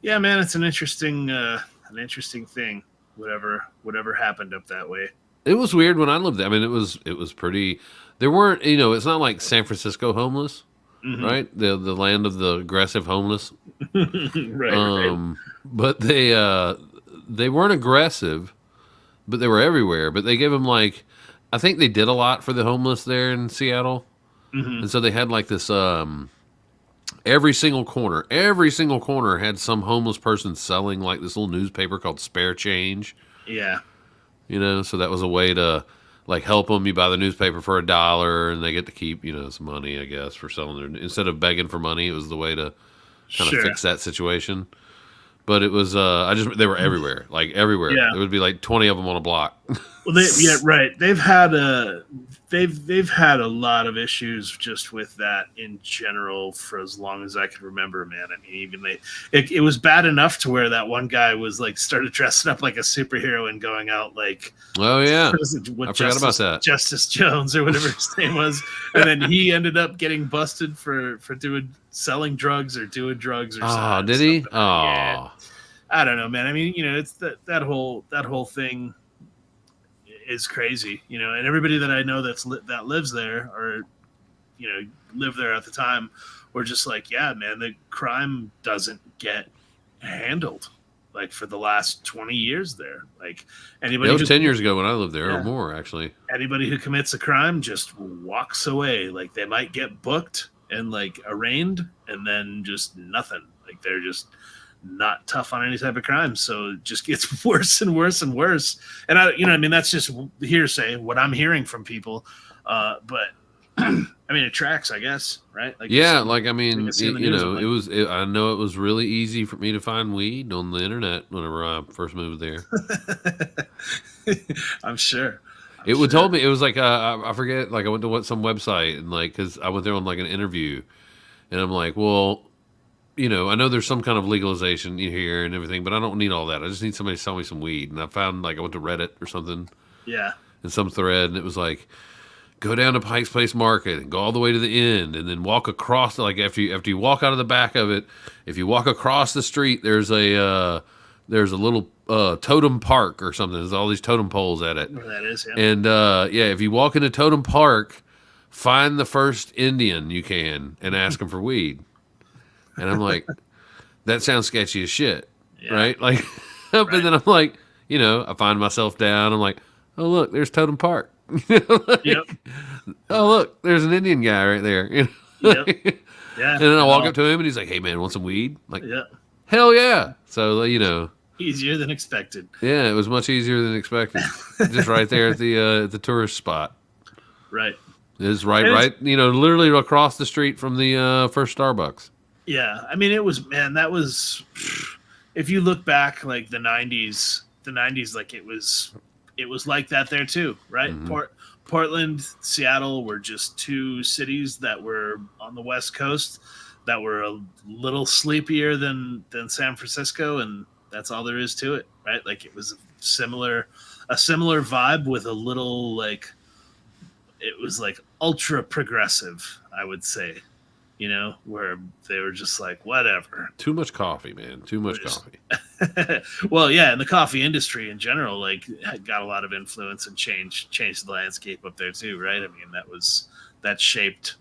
Yeah, man, it's an interesting thing. Whatever happened up that way. It was weird when I lived there. I mean, it was pretty. There weren't, it's not like San Francisco homeless, Mhm. right? The land of the aggressive homeless. right. But they weren't aggressive, but they were everywhere. But they gave them I think they did a lot for the homeless there in Seattle, and so they had like this. Every single corner had some homeless person selling like this little newspaper called Spare Change. Yeah. So that was a way to help them. You buy the newspaper for $1 and they get to keep, some money, I guess, for selling instead of begging for money. It was the way to kind of Sure. fix that situation. But it was, they were everywhere, everywhere. Yeah. There would be 20 of them on a block. Well, right. They've had a lot of issues just with that in general for as long as I can remember, man. I mean, even it was bad enough to where that one guy was started dressing up like a superhero and going out Oh yeah. with I forgot about that. Justice Jones or whatever his name was, and then he ended up getting busted for selling drugs or doing drugs or Oh, something. did he? Yeah. Oh, I don't know, man. I mean, it's that whole thing is crazy, and everybody that I know that lives there or, lived there at the time were just yeah, man, the crime doesn't get handled for the last 20 years there. Anybody that was who- 10 years ago when I lived there, Yeah. or more actually. anybody who commits a crime just walks away. They might get booked and arraigned and then just nothing. They're just not tough on any type of crime, so it just gets worse and worse and worse. And I mean, that's just hearsay, what I'm hearing from people. But I mean, it tracks, I guess, right? Yeah, I see in the news, I know it was really easy for me to find weed on the internet whenever I first moved there. I'm sure. It would told me it was I forget, I went to some website and because I went there on an interview, and I'm like, well, I know there's some kind of legalization here and everything, but I don't need all that. I just need somebody to sell me some weed. And I found I went to Reddit or something Yeah. in some thread, and it was go down to Pike's Place Market and go all the way to the end, and then walk across. After you walk out of the back of it, if you walk across the street, there's a little totem park or something. There's all these totem poles at it. Where that is, yeah. And if you walk into Totem Park, find the first Indian you can and ask them for weed. And I'm like, that sounds sketchy as shit, Yeah. right? But then I'm like, I find myself down. I'm like, oh look, there's Totem Park. Yep. Oh look, there's an Indian guy right there. Yep. Yeah. And then I walk up to him and he's like, hey man, want some weed? Yeah. Hell yeah. So Easier than expected. yeah, it was much easier than expected. Just right there at the tourist spot. Right. It's right, literally across the street from the first Starbucks. Yeah, I mean, that was, if you look back, the 90s, it was like that there too, right? Mm-hmm. Portland, Seattle were just two cities that were on the West Coast that were a little sleepier than San Francisco, and that's all there is to it, right? Like it was a similar vibe with a little like it was like ultra progressive, I would say, where they were just like whatever. Too much coffee, man. Too much coffee. Well, yeah, and the coffee industry in general, like, got a lot of influence and changed the landscape up there too, right? I mean, that shaped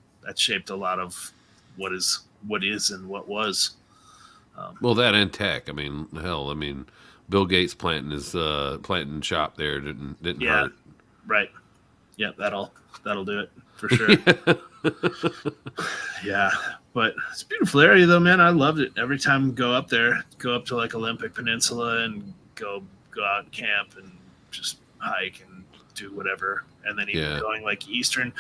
a lot of what is and what was. Well, that and tech. I mean, hell, Bill Gates planting shop there didn't hurt. Right. Yeah, that'll do it for sure. Yeah, but it's a beautiful area though, man. I loved it. Every time we go up there, go up to like Olympic Peninsula and go out and camp and just hike and do whatever. And then even going like Eastern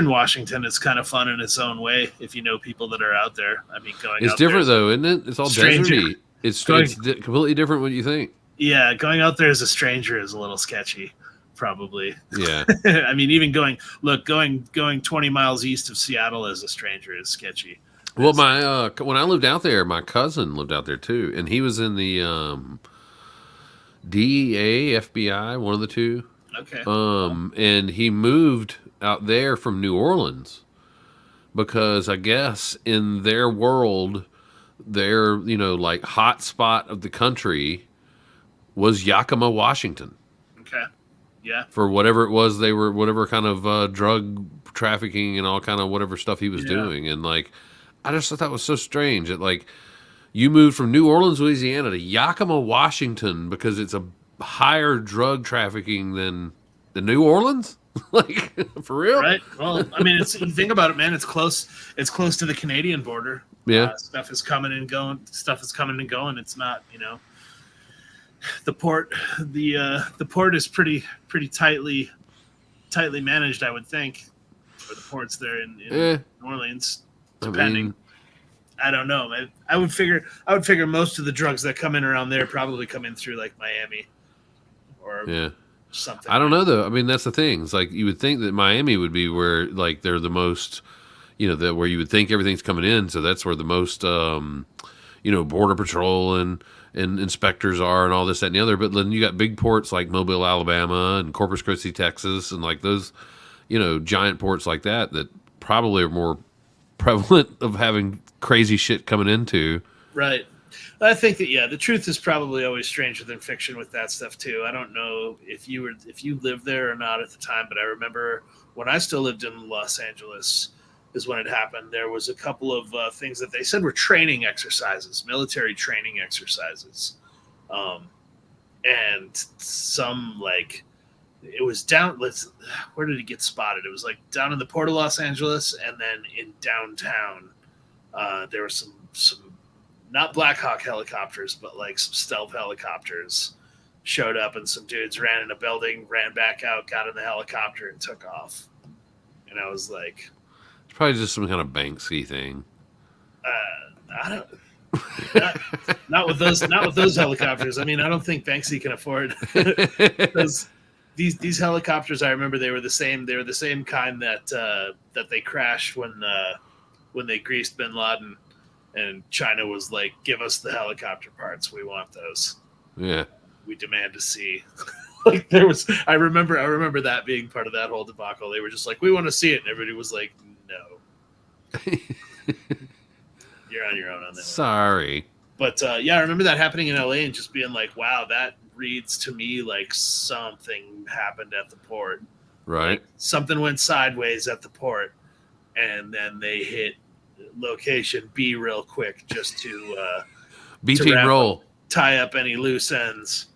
Washington is kind of fun in its own way if you know people that are out there. I mean, it's different though, isn't it? It's all deserty. It's completely different what you think. Yeah, going out there as a stranger is a little sketchy. Probably. Yeah. I mean, even going 20 miles east of Seattle as a stranger is sketchy. Well, my when I lived out there, my cousin lived out there too, and he was in the DEA, FBI, one of the two. Okay. And he moved out there from New Orleans because I guess in their world, their like hot spot of the country was Yakima, Washington. Okay. Yeah. For whatever it was, they were whatever kind of drug trafficking and all kind of whatever stuff he was doing, and like I just thought that was so strange that like you moved from New Orleans, Louisiana, to Yakima, Washington, because it's a higher drug trafficking than the New Orleans. Like for real, right? Well, I mean, you think about it, man. It's close. It's close to the Canadian border. Yeah, stuff is coming and going. It's not, the port is pretty tightly managed, I would think, for the ports there in New Orleans, depending. I don't know. I would figure most of the drugs that come in around there probably come in through like Miami or something. I don't know though. I mean, that's the thing. It's like you would think that Miami would be where like they're the most, where you would think everything's coming in. So that's where the most, border patrol and inspectors are and all this, that, and the other. But then you got big ports like Mobile, Alabama and Corpus Christi, Texas, and like those, giant ports like that probably are more prevalent of having crazy shit coming into. Right. I think that, the truth is probably always stranger than fiction with that stuff too. I don't know if you lived there or not at the time, but I remember when I still lived in Los Angeles is when it happened. There was a couple of things that they said were training exercises, military training exercises. And some like, it was down, where did it get spotted? It was like down in the Port of Los Angeles, and then in downtown, there were some not Black Hawk helicopters, but like some stealth helicopters showed up, and some dudes ran in a building, ran back out, got in the helicopter, and took off. And I was like, it's probably just some kind of Banksy thing. I don't. Not with those helicopters. I mean, I don't think Banksy can afford because these helicopters. I remember they were the same. They were the same kind that they crashed when they greased Bin Laden, and China was like, "Give us the helicopter parts. We want those. Yeah, we demand to see." Like there was. I remember that being part of that whole debacle. They were just like, "We want to see it," and everybody was like, "No." You're on your own on that. Sorry. But I remember that happening in LA and just being like, wow, that reads to me like something happened at the port. Right. Like something went sideways at the port, and then they hit location B real quick just to BT roll. Tie up any loose ends.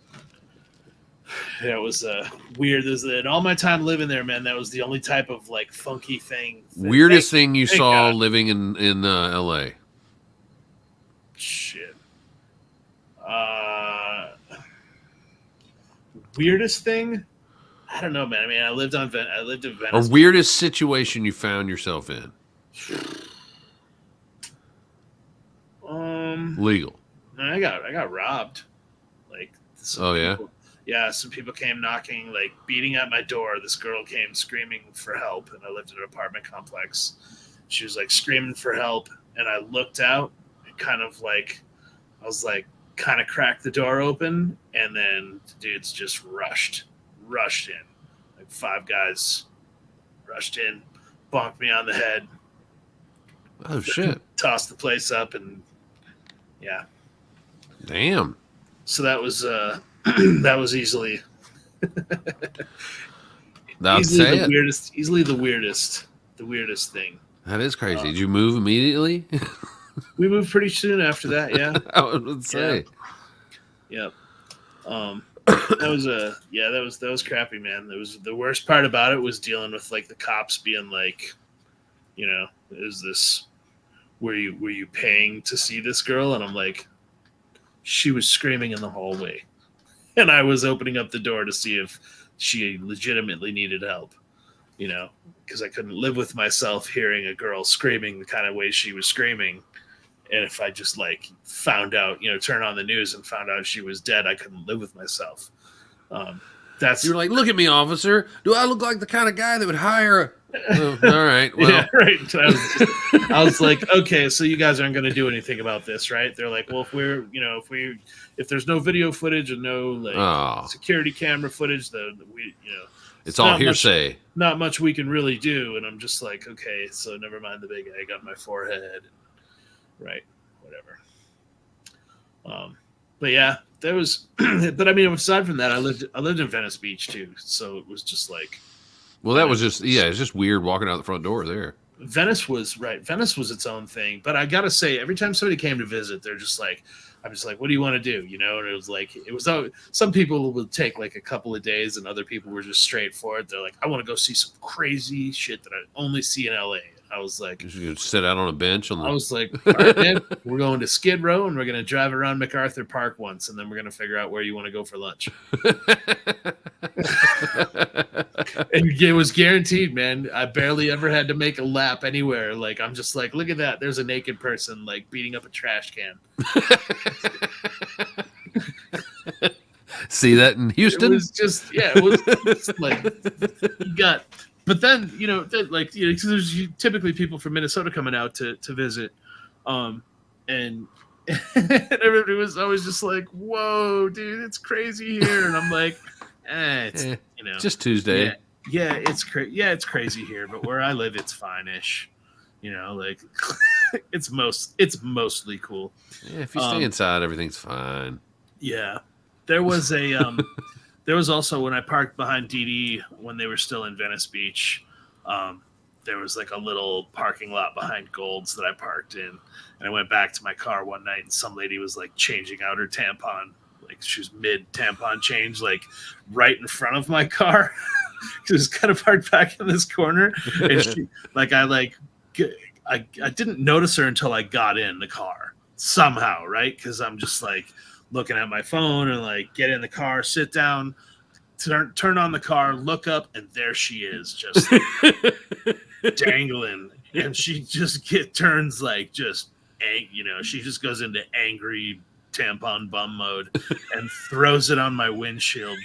Yeah, it was weird. In all my time living there, man, that was the only type of like funky thing. Weirdest thing you saw living in LA. Shit. Weirdest thing? I don't know, man. I mean, I lived in Venice. Or weirdest situation you found yourself in? Um, Legal. I got robbed. Like. Oh yeah. yeah, some people came knocking, like beating at my door. This girl came screaming for help, and I lived in an apartment complex. She was like screaming for help, and I looked out and kind of like, I was like, kind of cracked the door open, and then the dudes just rushed in. Like 5 guys rushed in, bonked me on the head. Oh shit! Tossed the place up, and yeah. Damn. So that was that was easily easily the weirdest thing. That is crazy. Did you move immediately? We moved pretty soon after that. Yeah, I would say. Yeah. That was crappy, man. That was the worst part about it was dealing with like the cops being like, you know, is this were you paying to see this girl? And I'm like, she was screaming in the hallway, and I was opening up the door to see if she legitimately needed help, you know, because I couldn't live with myself hearing a girl screaming the kind of way she was screaming. And if I just like found out, you know, turn on the news and found out she was dead, I couldn't live with myself. You're like, look at me, officer. Do I look like the kind of guy that would hire all right. Well, yeah, right. So I was like, okay, so you guys aren't going to do anything about this, right? They're like, well, if there's no video footage and no like security camera footage, then it's all hearsay. Not much we can really do. And I'm just like, okay, so never mind the big egg on my forehead. Right. Whatever. But yeah, there was, but I mean, aside from that, I lived in Venice Beach too. So it was just like, well, that was just, it's just weird walking out the front door there. Venice was its own thing. But I got to say, every time somebody came to visit, they're just like, I'm just like, what do you want to do? You know? And it was some people would take like a couple of days and other people were just straight for it. They're like, I want to go see some crazy shit that I only see in LA. I was like, you sit out on a bench. I was like, all right, man, we're going to Skid Row and we're going to drive around MacArthur Park once, and then we're going to figure out where you want to go for lunch. And it was guaranteed, man. I barely ever had to make a lap anywhere. Like, I'm just like, look at that. There's a naked person like beating up a trash can. See that in Houston? It was just, it was like, you got. But then, because there's typically people from Minnesota coming out to visit, and everybody was always just like, "Whoa, dude, it's crazy here," and I'm like, it's just Tuesday. Yeah, it's crazy here, but where I live, it's fine-ish. Like it's mostly cool. Yeah, if you stay inside, everything's fine. Yeah, there was a. There was also, when I parked behind DD when they were still in Venice Beach, there was like a little parking lot behind Gold's that I parked in. And I went back to my car one night and some lady was like changing out her tampon. Like she was mid tampon change, like right in front of my car. It was kind of parked back in this corner. And she, I didn't notice her until I got in the car somehow, right? Because I'm just like, looking at my phone and like get in the car, sit down, turn on the car, look up, and there she is, just dangling. And she just turns like she just goes into angry tampon bum mode and throws it on my windshield.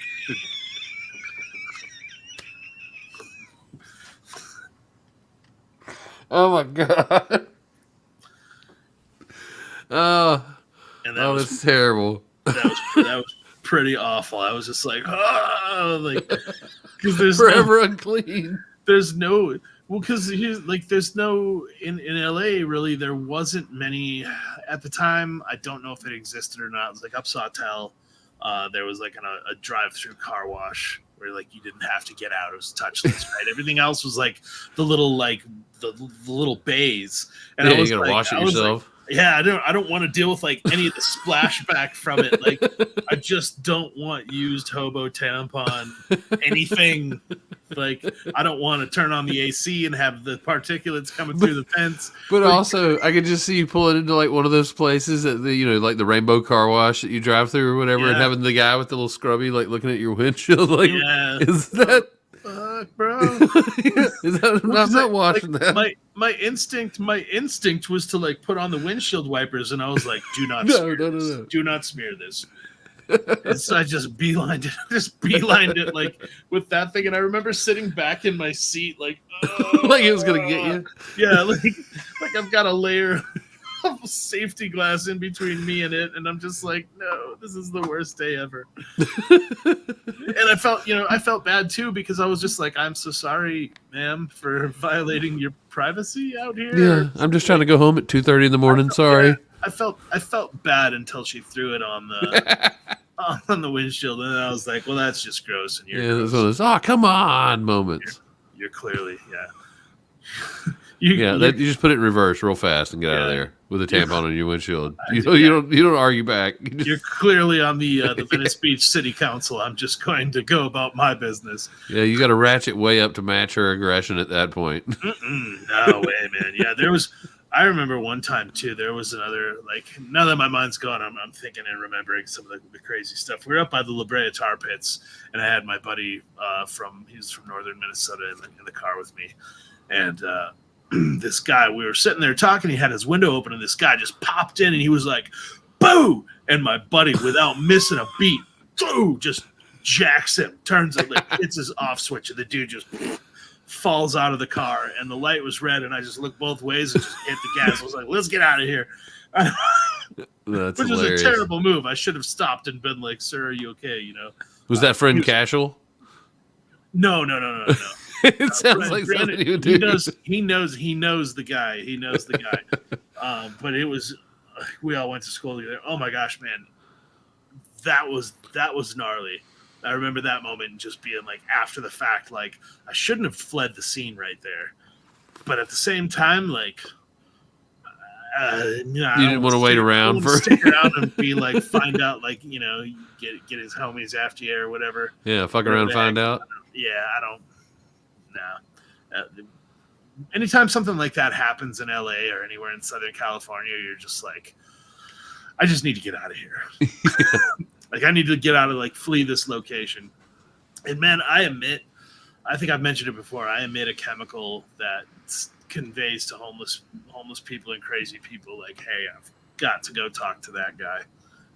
Oh my god. Oh. And that's terrible. That was pretty awful. I was just like, because there's forever unclean. There's no, because there's no in LA really. There wasn't many at the time. I don't know if it existed or not. It was like up Sawtell. There was like a drive-through car wash where like you didn't have to get out. It was touchless, right? Everything else was like the little bays. And you gotta wash it yourself. Yeah, I don't want to deal with like any of the splashback from it. Like, I just don't want used hobo tampon, anything. Like, I don't want to turn on the AC and have the particulates coming through the fence. But also, I could just see you pulling into like one of those places at the, like the rainbow car wash that you drive through or whatever, and having the guy with the little scrubby like looking at your windshield. Like, is that? Fuck, bro. I'm not watching that. My instinct was to like put on the windshield wipers, and I was like, do not no. do not smear this. And so I just beelined it like with that thing. And I remember sitting back in my seat like, Like it was gonna get you. Yeah, like I've got a layer of safety glass in between me and it, and I'm just like, no, this is the worst day ever. And I felt bad too, because I was just like, I'm so sorry, ma'am, for violating your privacy out here. Yeah, I'm just trying to go home at 2:30 in the morning. Sorry. Yeah, I felt bad until she threw it on the on the windshield, and then I was like, well, that's just gross. And Yeah, that's one of those, oh, come on moments. You're clearly, yeah. You just put it in reverse real fast and get out of there with a tampon on your windshield. You don't argue back. You're clearly on the Venice Beach City Council. I'm just going to go about my business. Yeah, you got to ratchet way up to match her aggression at that point. No way, man. Yeah, I remember one time too. There was another, like, now that my mind's gone, I'm thinking and remembering some of the crazy stuff. We were up by the La Brea tar pits, and I had my buddy he's from northern Minnesota in the car with me, and this guy, we were sitting there talking, he had his window open, and this guy just popped in, and he was like, boo! And my buddy, without missing a beat, boo, just jacks him, turns it, like, hits his off switch, and the dude just falls out of the car, and the light was red, and I just looked both ways and just hit the gas. I was like, let's get out of here. That's Which hilarious. was a terrible move. I should have stopped and been like, sir, are you okay? Was that friend casual? No. It sounds like something you would do. He knows the guy. He knows the guy. But it was, we all went to school together. Oh my gosh, man, that was gnarly. I remember that moment and just being like, after the fact, like, I shouldn't have fled the scene right there, but at the same time, like, you didn't want to wait around for stick around and be like, find out, like, get his homies after you or whatever. Yeah, fuck around and find out. Yeah, I don't. No. Anytime something like that happens in LA or anywhere in Southern California, you're just like, I just need to get out of here. Like, I need to get out of, like, flee this location. And man, I think I've mentioned it before, I emit a chemical that conveys to homeless people and crazy people, like, hey, I've got to go talk to that guy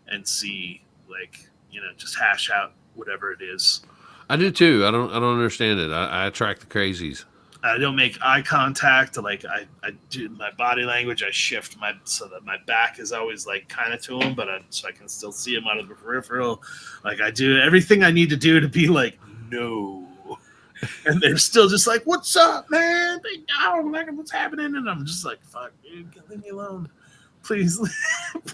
and see, like, just hash out whatever it is. I do too. I don't understand it. I attract the crazies. I don't make eye contact. Like, I do my body language. I shift so that my back is always, like, kind of to him, but so I can still see him out of the peripheral. Like, I do everything I need to do to be like, no. And they're still just like, what's up, man? What's happening? And I'm just like, fuck, dude, leave me alone. Please.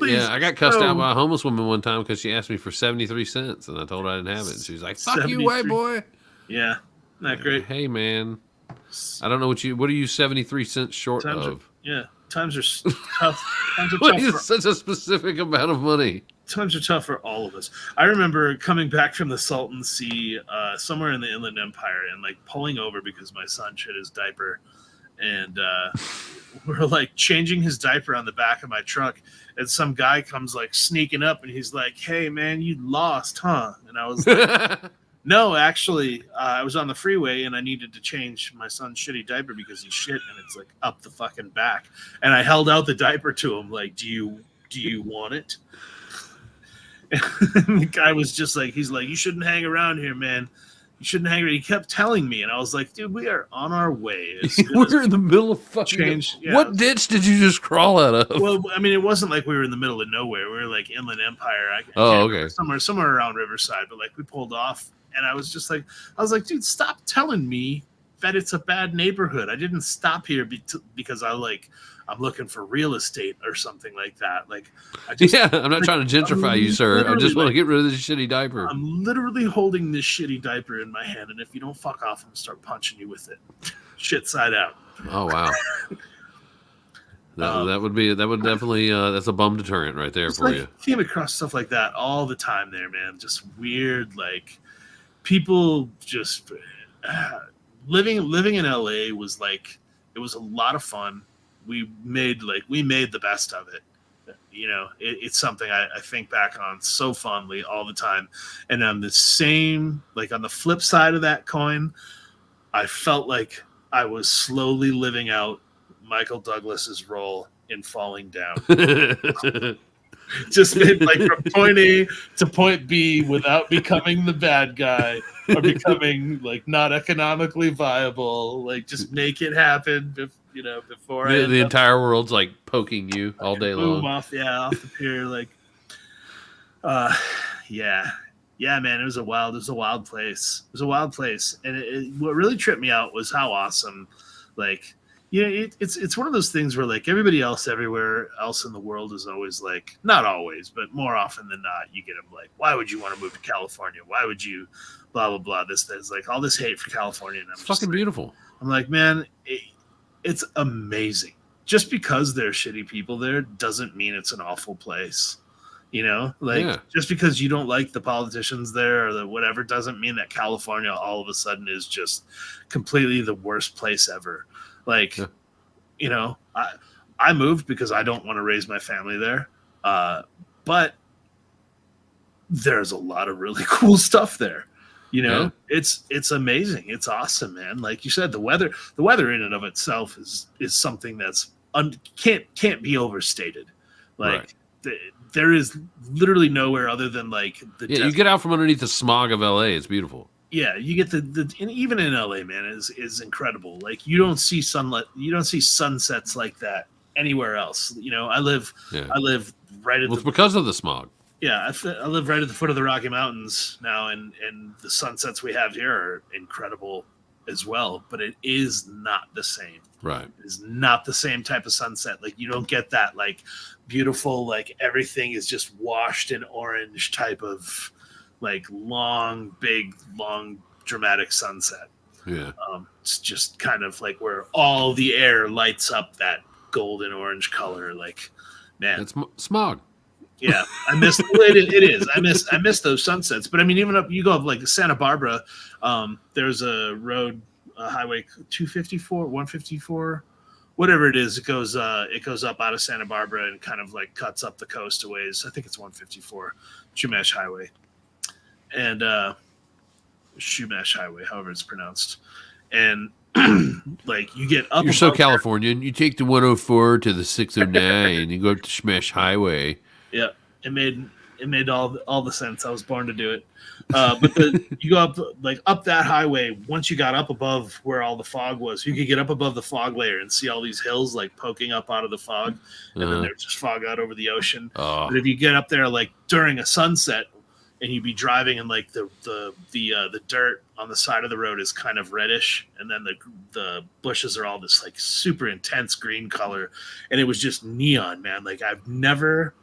Yeah, I got cussed out by a homeless woman one time because she asked me for 73 cents, and I told her I didn't have it. And she was like, fuck you, white boy. Yeah, not great. Hey, man. I don't know what are you 73 cents short of? Times are tough. Times are What tough. is such a specific amount of money? Times are tough for all of us. I remember coming back from the Salton Sea, somewhere in the Inland Empire, and, like, pulling over because my son shit his diaper, and we're, like, changing his diaper on the back of my truck, and some guy comes, like, sneaking up, and he's like, hey, man, you lost, huh? And I was like, no, actually, I was on the freeway, and I needed to change my son's shitty diaper because he shit, and it's, like, up the fucking back. And I held out the diaper to him, like, do you want it? And the guy was just like, he's like, you shouldn't hang around here, man. You shouldn't hang around. He kept telling me, and I was like, dude, we are on our way. We're in the middle of fucking change. Yeah. What ditch did you just crawl out of? Well, I mean, it wasn't like we were in the middle of nowhere. We were, like, Inland Empire. Okay. Somewhere around Riverside, but, like, we pulled off, and I was like, dude, stop telling me that it's a bad neighborhood. I didn't stop here because I'm looking for real estate or something like that. Like, I'm not trying to gentrify you, sir. I just want to get rid of this shitty diaper. I'm literally holding this shitty diaper in my hand, and if you don't fuck off, I'm gonna start punching you with it, shit side out. Oh wow, that would definitely that's a bum deterrent right there for you. Came across stuff like that all the time there, man. Just weird, like, people just living in LA was like, it was a lot of fun. We made the best of it. It's something I think back on so fondly all the time. And on the flip side of that coin, I felt like I was slowly living out Michael Douglas's role in Falling Down. Just made, like, from point A to point B without becoming the bad guy or becoming, like, not economically viable. Like, just make it happen, before The entire world's like poking you all day boom long. off the pier. Like, yeah, man, it was a wild place. It was a wild place, and what really tripped me out was how awesome, like. It's one of those things where, like, everybody else everywhere else in the world is always like, not always, but more often than not, you get them like, why would you want to move to California? Why would you blah, blah, blah. There's like all this hate for California. And It's fucking beautiful. I'm like, man, it's amazing. Just because there's shitty people there doesn't mean it's an awful place. Just because you don't like the politicians there or the whatever doesn't mean that California all of a sudden is just completely the worst place ever. Like, I moved because I don't want to raise my family there. But there's a lot of really cool stuff there. It's amazing. It's awesome, man. Like you said, the weather in and of itself is something that's can't be overstated. Like, there is literally nowhere other than like the you get out from underneath the smog of LA. It's beautiful. Yeah, you get and even in LA, man, is incredible. Like, you don't see sunsets like that anywhere else. I live right at it's because of the smog. Yeah, I live right at the foot of the Rocky Mountains now, and the sunsets we have here are incredible as well. But it is not the same. Right. It is not the same type of sunset. Like, you don't get that like beautiful, like everything is just washed in orange type of like long, dramatic sunset. Yeah. It's just kind of like where all the air lights up that golden orange color. Like, man, it's smog. Yeah, I miss it is. I miss those sunsets. But I mean, even you go up like Santa Barbara, there's a road, highway 254, 154, whatever it is. It goes up out of Santa Barbara and kind of like cuts up the coast a ways. I think it's 154, Chumash Highway. And Chumash Highway, however it's pronounced. And like, you get up. You're so Californian. You take the 104 to the 609. You go up to Chumash Highway. Yeah, it made all the sense. I was born to do it. But you go up that highway. Once you got up above where all the fog was, you could get up above the fog layer and see all these hills like poking up out of the fog, and then there's just fog out over the ocean. But if you get up there like during a sunset, and you'd be driving and like the dirt on the side of the road is kind of reddish, and then the bushes are all this like super intense green color, and it was just neon, man. Like, I've never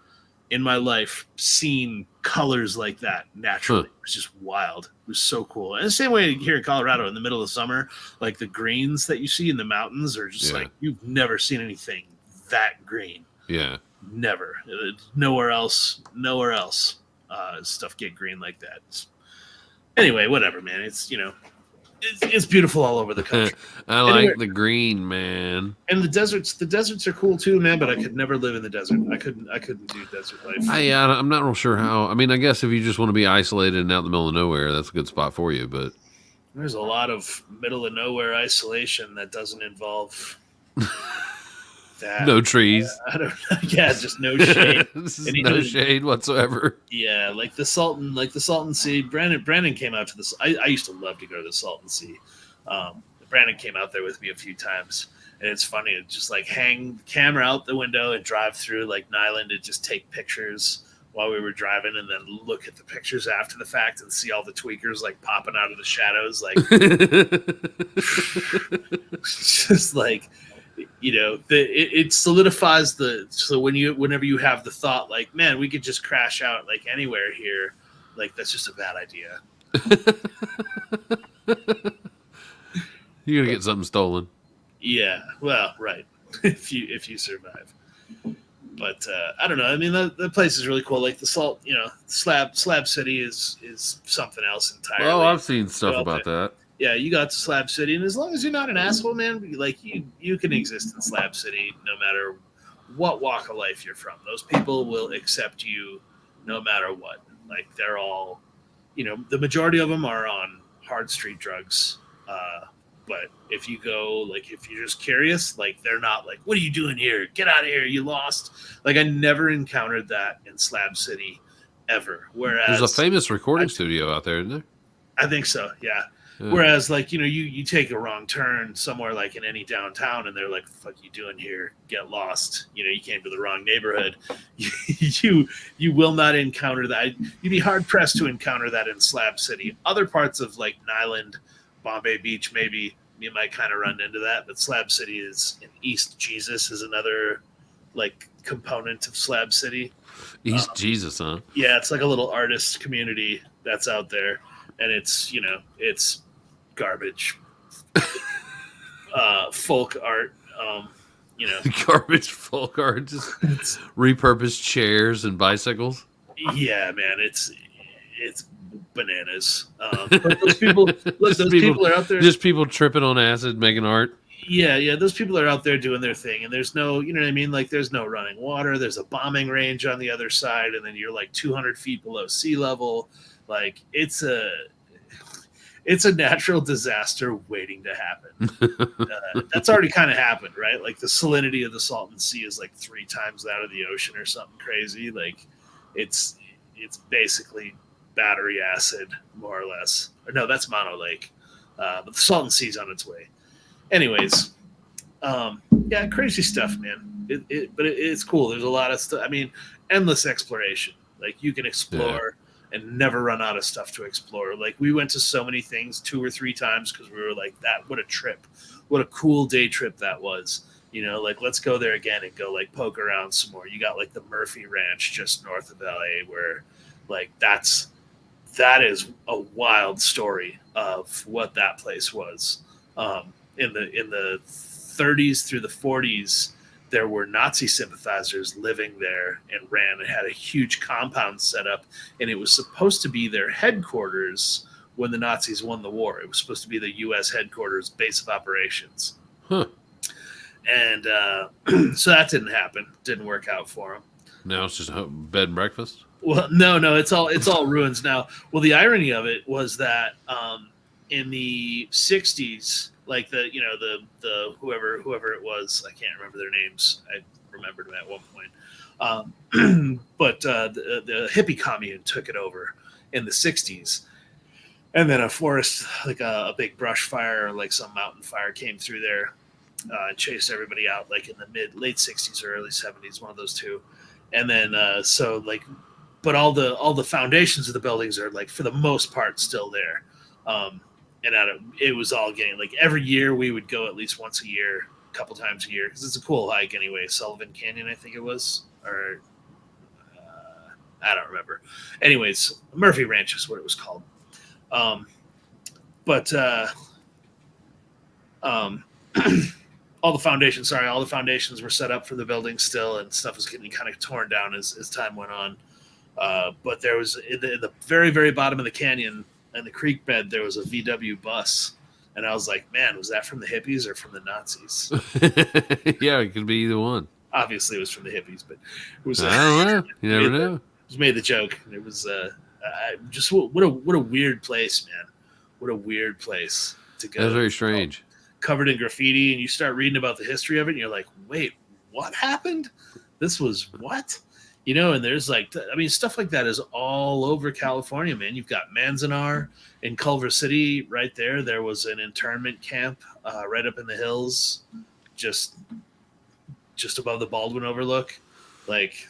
in my life seen colors like that naturally. It was just wild. It was so cool. And the same way here in Colorado in the middle of summer, like the greens that you see in the mountains are just like, you've never seen anything that green. Yeah. Never. Nowhere else. Stuff get green like that. Anyway, whatever, man. It's it's beautiful all over the country. I like the green, man. And the deserts are cool too, man. But I could never live in the desert. I couldn't do desert life. I'm not real sure how. I mean, I guess if you just want to be isolated and out in the middle of nowhere, that's a good spot for you. But there's a lot of middle of nowhere isolation that doesn't involve that. No trees. I don't know. Yeah, just no shade. No shade whatsoever. Yeah, like the Salton Sea. Brandon came out to this. I used to love to go to the Salton Sea. Brandon came out there with me a few times, and it's funny. It's just like hang the camera out the window and drive through like Nyland and just take pictures while we were driving, and then look at the pictures after the fact and see all the tweakers like popping out of the shadows, like just like. It solidifies whenever you have the thought like, man, we could just crash out like anywhere here, like that's just a bad idea. You're gonna get something stolen. Yeah, well, right. if you survive. But I don't know. I mean, the place is really cool. Like the salt, Slab City is something else entirely. Oh, I've seen stuff about that. Yeah, you got to Slab City, and as long as you're not an asshole, man, like you can exist in Slab City no matter what walk of life you're from. Those people will accept you no matter what. Like, they're all, the majority of them are on hard street drugs, But if you go, like, if you're just curious, like, they're not like, what are you doing here? Get out of here. You lost. Like, I never encountered that in Slab City ever. Whereas There's a famous recording studio out there, isn't there? I think so. Yeah. Yeah. Whereas, like, you take a wrong turn somewhere like in any downtown and they're like, the fuck you doing here? Get lost. You came to the wrong neighborhood. You will not encounter that. You'd be hard pressed to encounter that in Slab City. Other parts of like Nyland, Bombay Beach, maybe you might kind of run into that, but Slab City is in East Jesus is another like component of Slab City. East Jesus, huh? Yeah, it's like a little artist community that's out there, and it's it's garbage folk art. Garbage folk art, just repurposed chairs and bicycles. Yeah, man, it's bananas. But those people, people are out there. Just people tripping on acid, making art. Yeah, those people are out there doing their thing, and there's no, you know what I mean? Like, there's no running water. There's a bombing range on the other side, and then you're like 200 feet below sea level. Like, it's a natural disaster waiting to happen. That's already kind of happened, right? Like, the salinity of the Salton Sea is like 3 times that of the ocean or something crazy. Like, it's basically battery acid, more or less. Or no, that's Mono Lake. But the Salton Sea's on its way. Anyways, yeah, crazy stuff, man. But it's cool. There's a lot of stuff. I mean, endless exploration. Like, you can explore and never run out of stuff to explore. Like, we went to so many things 2 or 3 times because we were like, what a trip. What a cool day trip that was. Like, let's go there again and go, like, poke around some more. You got, like, the Murphy Ranch just north of LA where, like, that is a wild story of what that place was. In the 30s through the 40s, there were Nazi sympathizers living there and had a huge compound set up, and it was supposed to be their headquarters when the Nazis won the war. It was supposed to be the U.S. headquarters, base of operations. Huh. And so that didn't happen. Didn't work out for them. Now it's just a bed and breakfast? Well, no, it's all ruins now. Well, the irony of it was that in the 60s, like the whoever it was, I can't remember their names. I remembered them at one point. But the hippie commune took it over in the 60s. And then a forest, like a big brush fire, or like some mountain fire came through there and chased everybody out, like in the late 60s or early 70s, one of those two. And then but all the foundations of the buildings are, like, for the most part still there. And it was all getting, like, every year we would go at least once a year, a couple times a year, because it's a cool hike anyway. Sullivan Canyon, I think it was, or I don't remember. Anyways, Murphy Ranch is what it was called. All the foundations were set up for the building still, and stuff was getting kind of torn down as time went on. But there was in the very, very bottom of the canyon and the creek bed, there was a VW bus. And I was like, man, was that from the hippies or from the Nazis? Yeah, it could be either one. Obviously, it was from the hippies, but it was. I don't know. You never know. Just made the joke. It was just what a weird place, man. What a weird place to go. That's very strange. Covered in graffiti, and you start reading about the history of it, and you're like, wait, what happened? This was what? And there's stuff like that is all over California, man. You've got Manzanar in Culver City right there. There was an internment camp right up in the hills, just above the Baldwin Overlook. Like,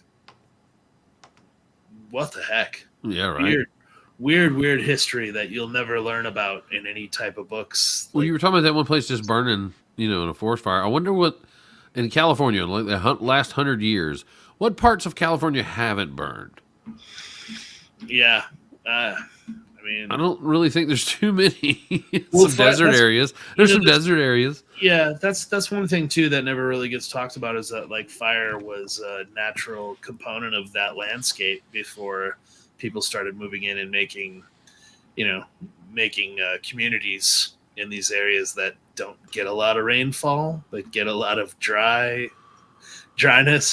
what the heck? Yeah, right. Weird history that you'll never learn about in any type of books. Well, you were talking about that one place just burning, in a forest fire. I wonder what, in California, like the last 100 years, what parts of California haven't burned? Yeah. I don't really think there's too many. Well, some desert areas. There's some desert areas. Yeah, that's one thing too that never really gets talked about, is that, like, fire was a natural component of that landscape before people started moving in and making communities in these areas that don't get a lot of rainfall but get a lot of dryness,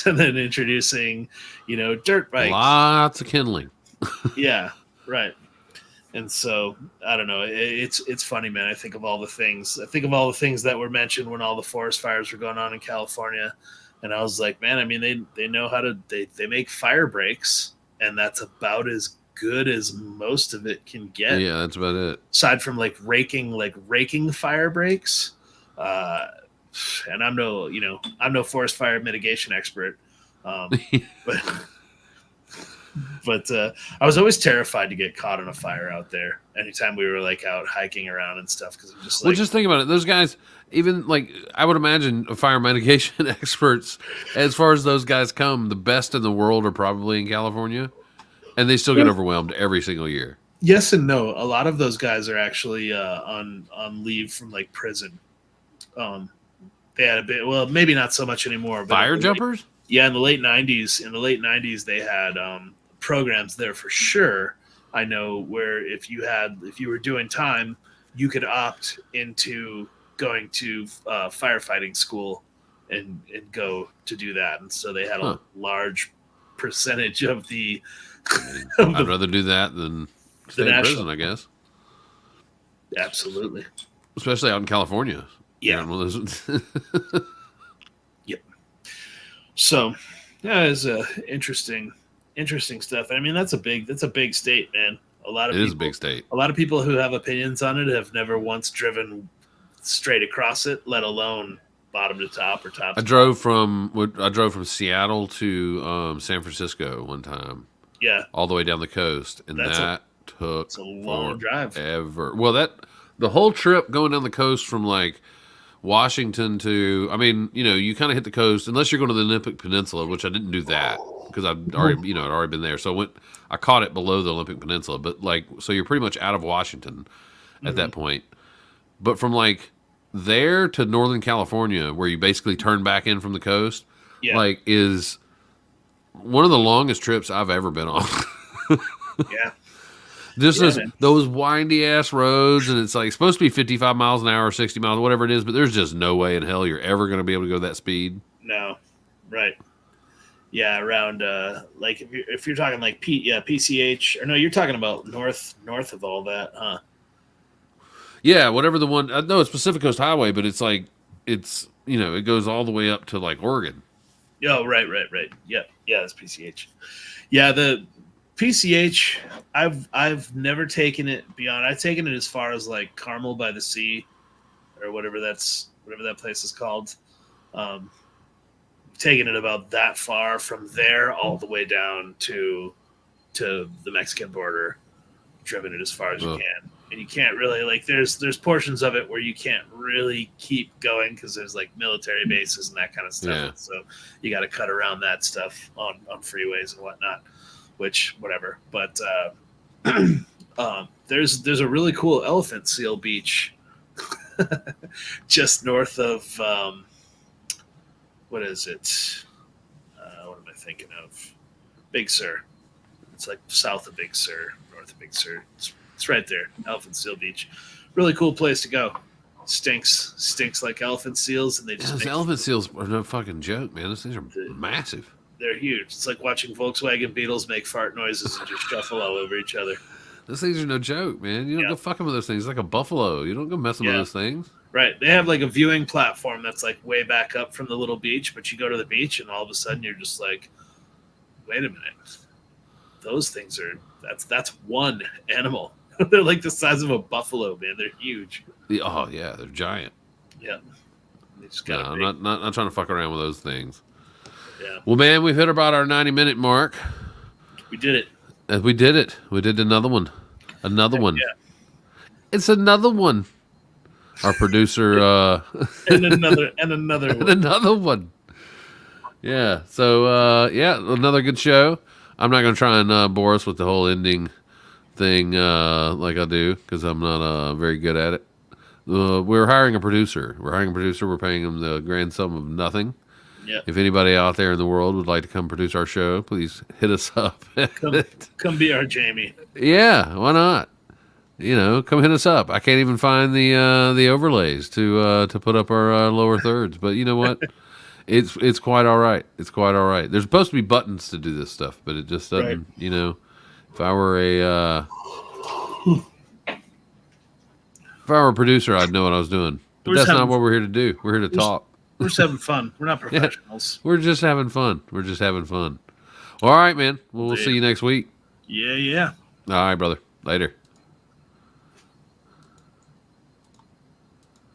and then introducing dirt bikes, Lots of kindling. Yeah, right. And so I don't know. It's funny, man. I think of all the things. I think of all the things that were mentioned when all the forest fires were going on in California, and I was like, man. I mean, they know how to. They make fire breaks, and that's about as good as most of it can get. Yeah, that's about it. Aside from raking fire breaks, and I'm no forest fire mitigation expert, but I was always terrified to get caught in a fire out there. Anytime we were like out hiking around and stuff, because I'm just like, Well, just think about it. Those guys, even like I would imagine, fire mitigation experts, as far as those guys come, the best in the world are probably in California, and they still get overwhelmed every single year. yes and no. A lot of those guys are actually on leave from like prison. They had a bit. Well, maybe not so much anymore. But Fire jumpers? in the late '90s, they had programs there for sure. I know where if you were doing time, you could opt into going to firefighting school and go to do that. And so they had a large percentage of the. I'd rather do that than stay in prison, I guess. Absolutely. Especially out in California. Yeah. Yep. So, yeah, it's interesting stuff. I mean, that's a big state, man. It is a big state. A lot of people who have opinions on it have never once driven straight across it, let alone bottom to top or top. I drove from Seattle to San Francisco one time. Yeah, all the way down the coast, and took a long drive. Well, the whole trip going down the coast from like Washington to, I mean, you kind of hit the coast unless you're going to the Olympic Peninsula, which I didn't do that because I'd already, I'd already been there. So I caught it below the Olympic Peninsula, but like, so you're pretty much out of Washington at that point. But from like there to Northern California, where you basically turn back in from the coast, like is one of the longest trips I've ever been on. Yeah. Those windy ass roads, and it's like supposed to be 55 miles an hour, 60 miles, whatever it is, but there's just no way in hell you're ever going to be able to go that speed. No, right? Yeah, around like if you're talking like PCH, or no, you're talking about north of all that, huh? Yeah, whatever the one. No, it's Pacific Coast Highway, but it's like it goes all the way up to like Oregon. Oh, right. Yeah, it's PCH. Yeah, the PCH, I've never taken it beyond. I've taken it as far as like Carmel by the Sea, or whatever that place is called. Taking it about that far from there all the way down to the Mexican border, driven it as far as you can. And you can't really like there's portions of it where you can't really keep going because there's like military bases and that kind of stuff. Yeah. So you got to cut around that stuff on freeways and whatnot, which whatever. But there's a really cool elephant seal beach just north of what is it? What am I thinking of? Big Sur. It's like south of Big Sur, north of Big Sur. It's right there, Elephant Seal Beach. Really cool place to go. Stinks like elephant seals, and they just those elephant seals are no fucking joke, man. Those things are massive. They're huge. It's like watching Volkswagen Beetles make fart noises and just shuffle all over each other. Those things are no joke, man. You don't go fucking with those things. It's like a buffalo. You don't go messing with those things. Right. They have like a viewing platform that's like way back up from the little beach, but you go to the beach and all of a sudden you're just like, wait a minute. Those things are that's one animal. They're like the size of a buffalo, man. They're huge. Oh yeah, they're giant. Yeah. They just I'm not trying to fuck around with those things. Yeah. Well, man, we've hit about our 90-minute mark. We did it. We did it. We did another one. Another one. Yeah. It's another one. Our producer and another and one. another one. Yeah. So another good show. I'm not gonna try and bore us with the whole ending thing like I do because I'm not very good at it. We're hiring a producer. We're paying him the grand sum of nothing. Yeah. If anybody out there in the world would like to come produce our show, please hit us up. Come be our Jamie. Yeah, why not? Come hit us up. I can't even find the overlays to put up our lower thirds, but you know what? It's quite all right. It's quite all right. There's supposed to be buttons to do this stuff, but it just doesn't. Right. If I were If I were a producer, I'd know what I was doing. But We're that's just not having- what we're here to do. We're here to talk. We're just having fun. We're not professionals. We're just having fun. We're just having fun. All right, man. Well, we'll see you next week. Yeah. All right, brother. Later.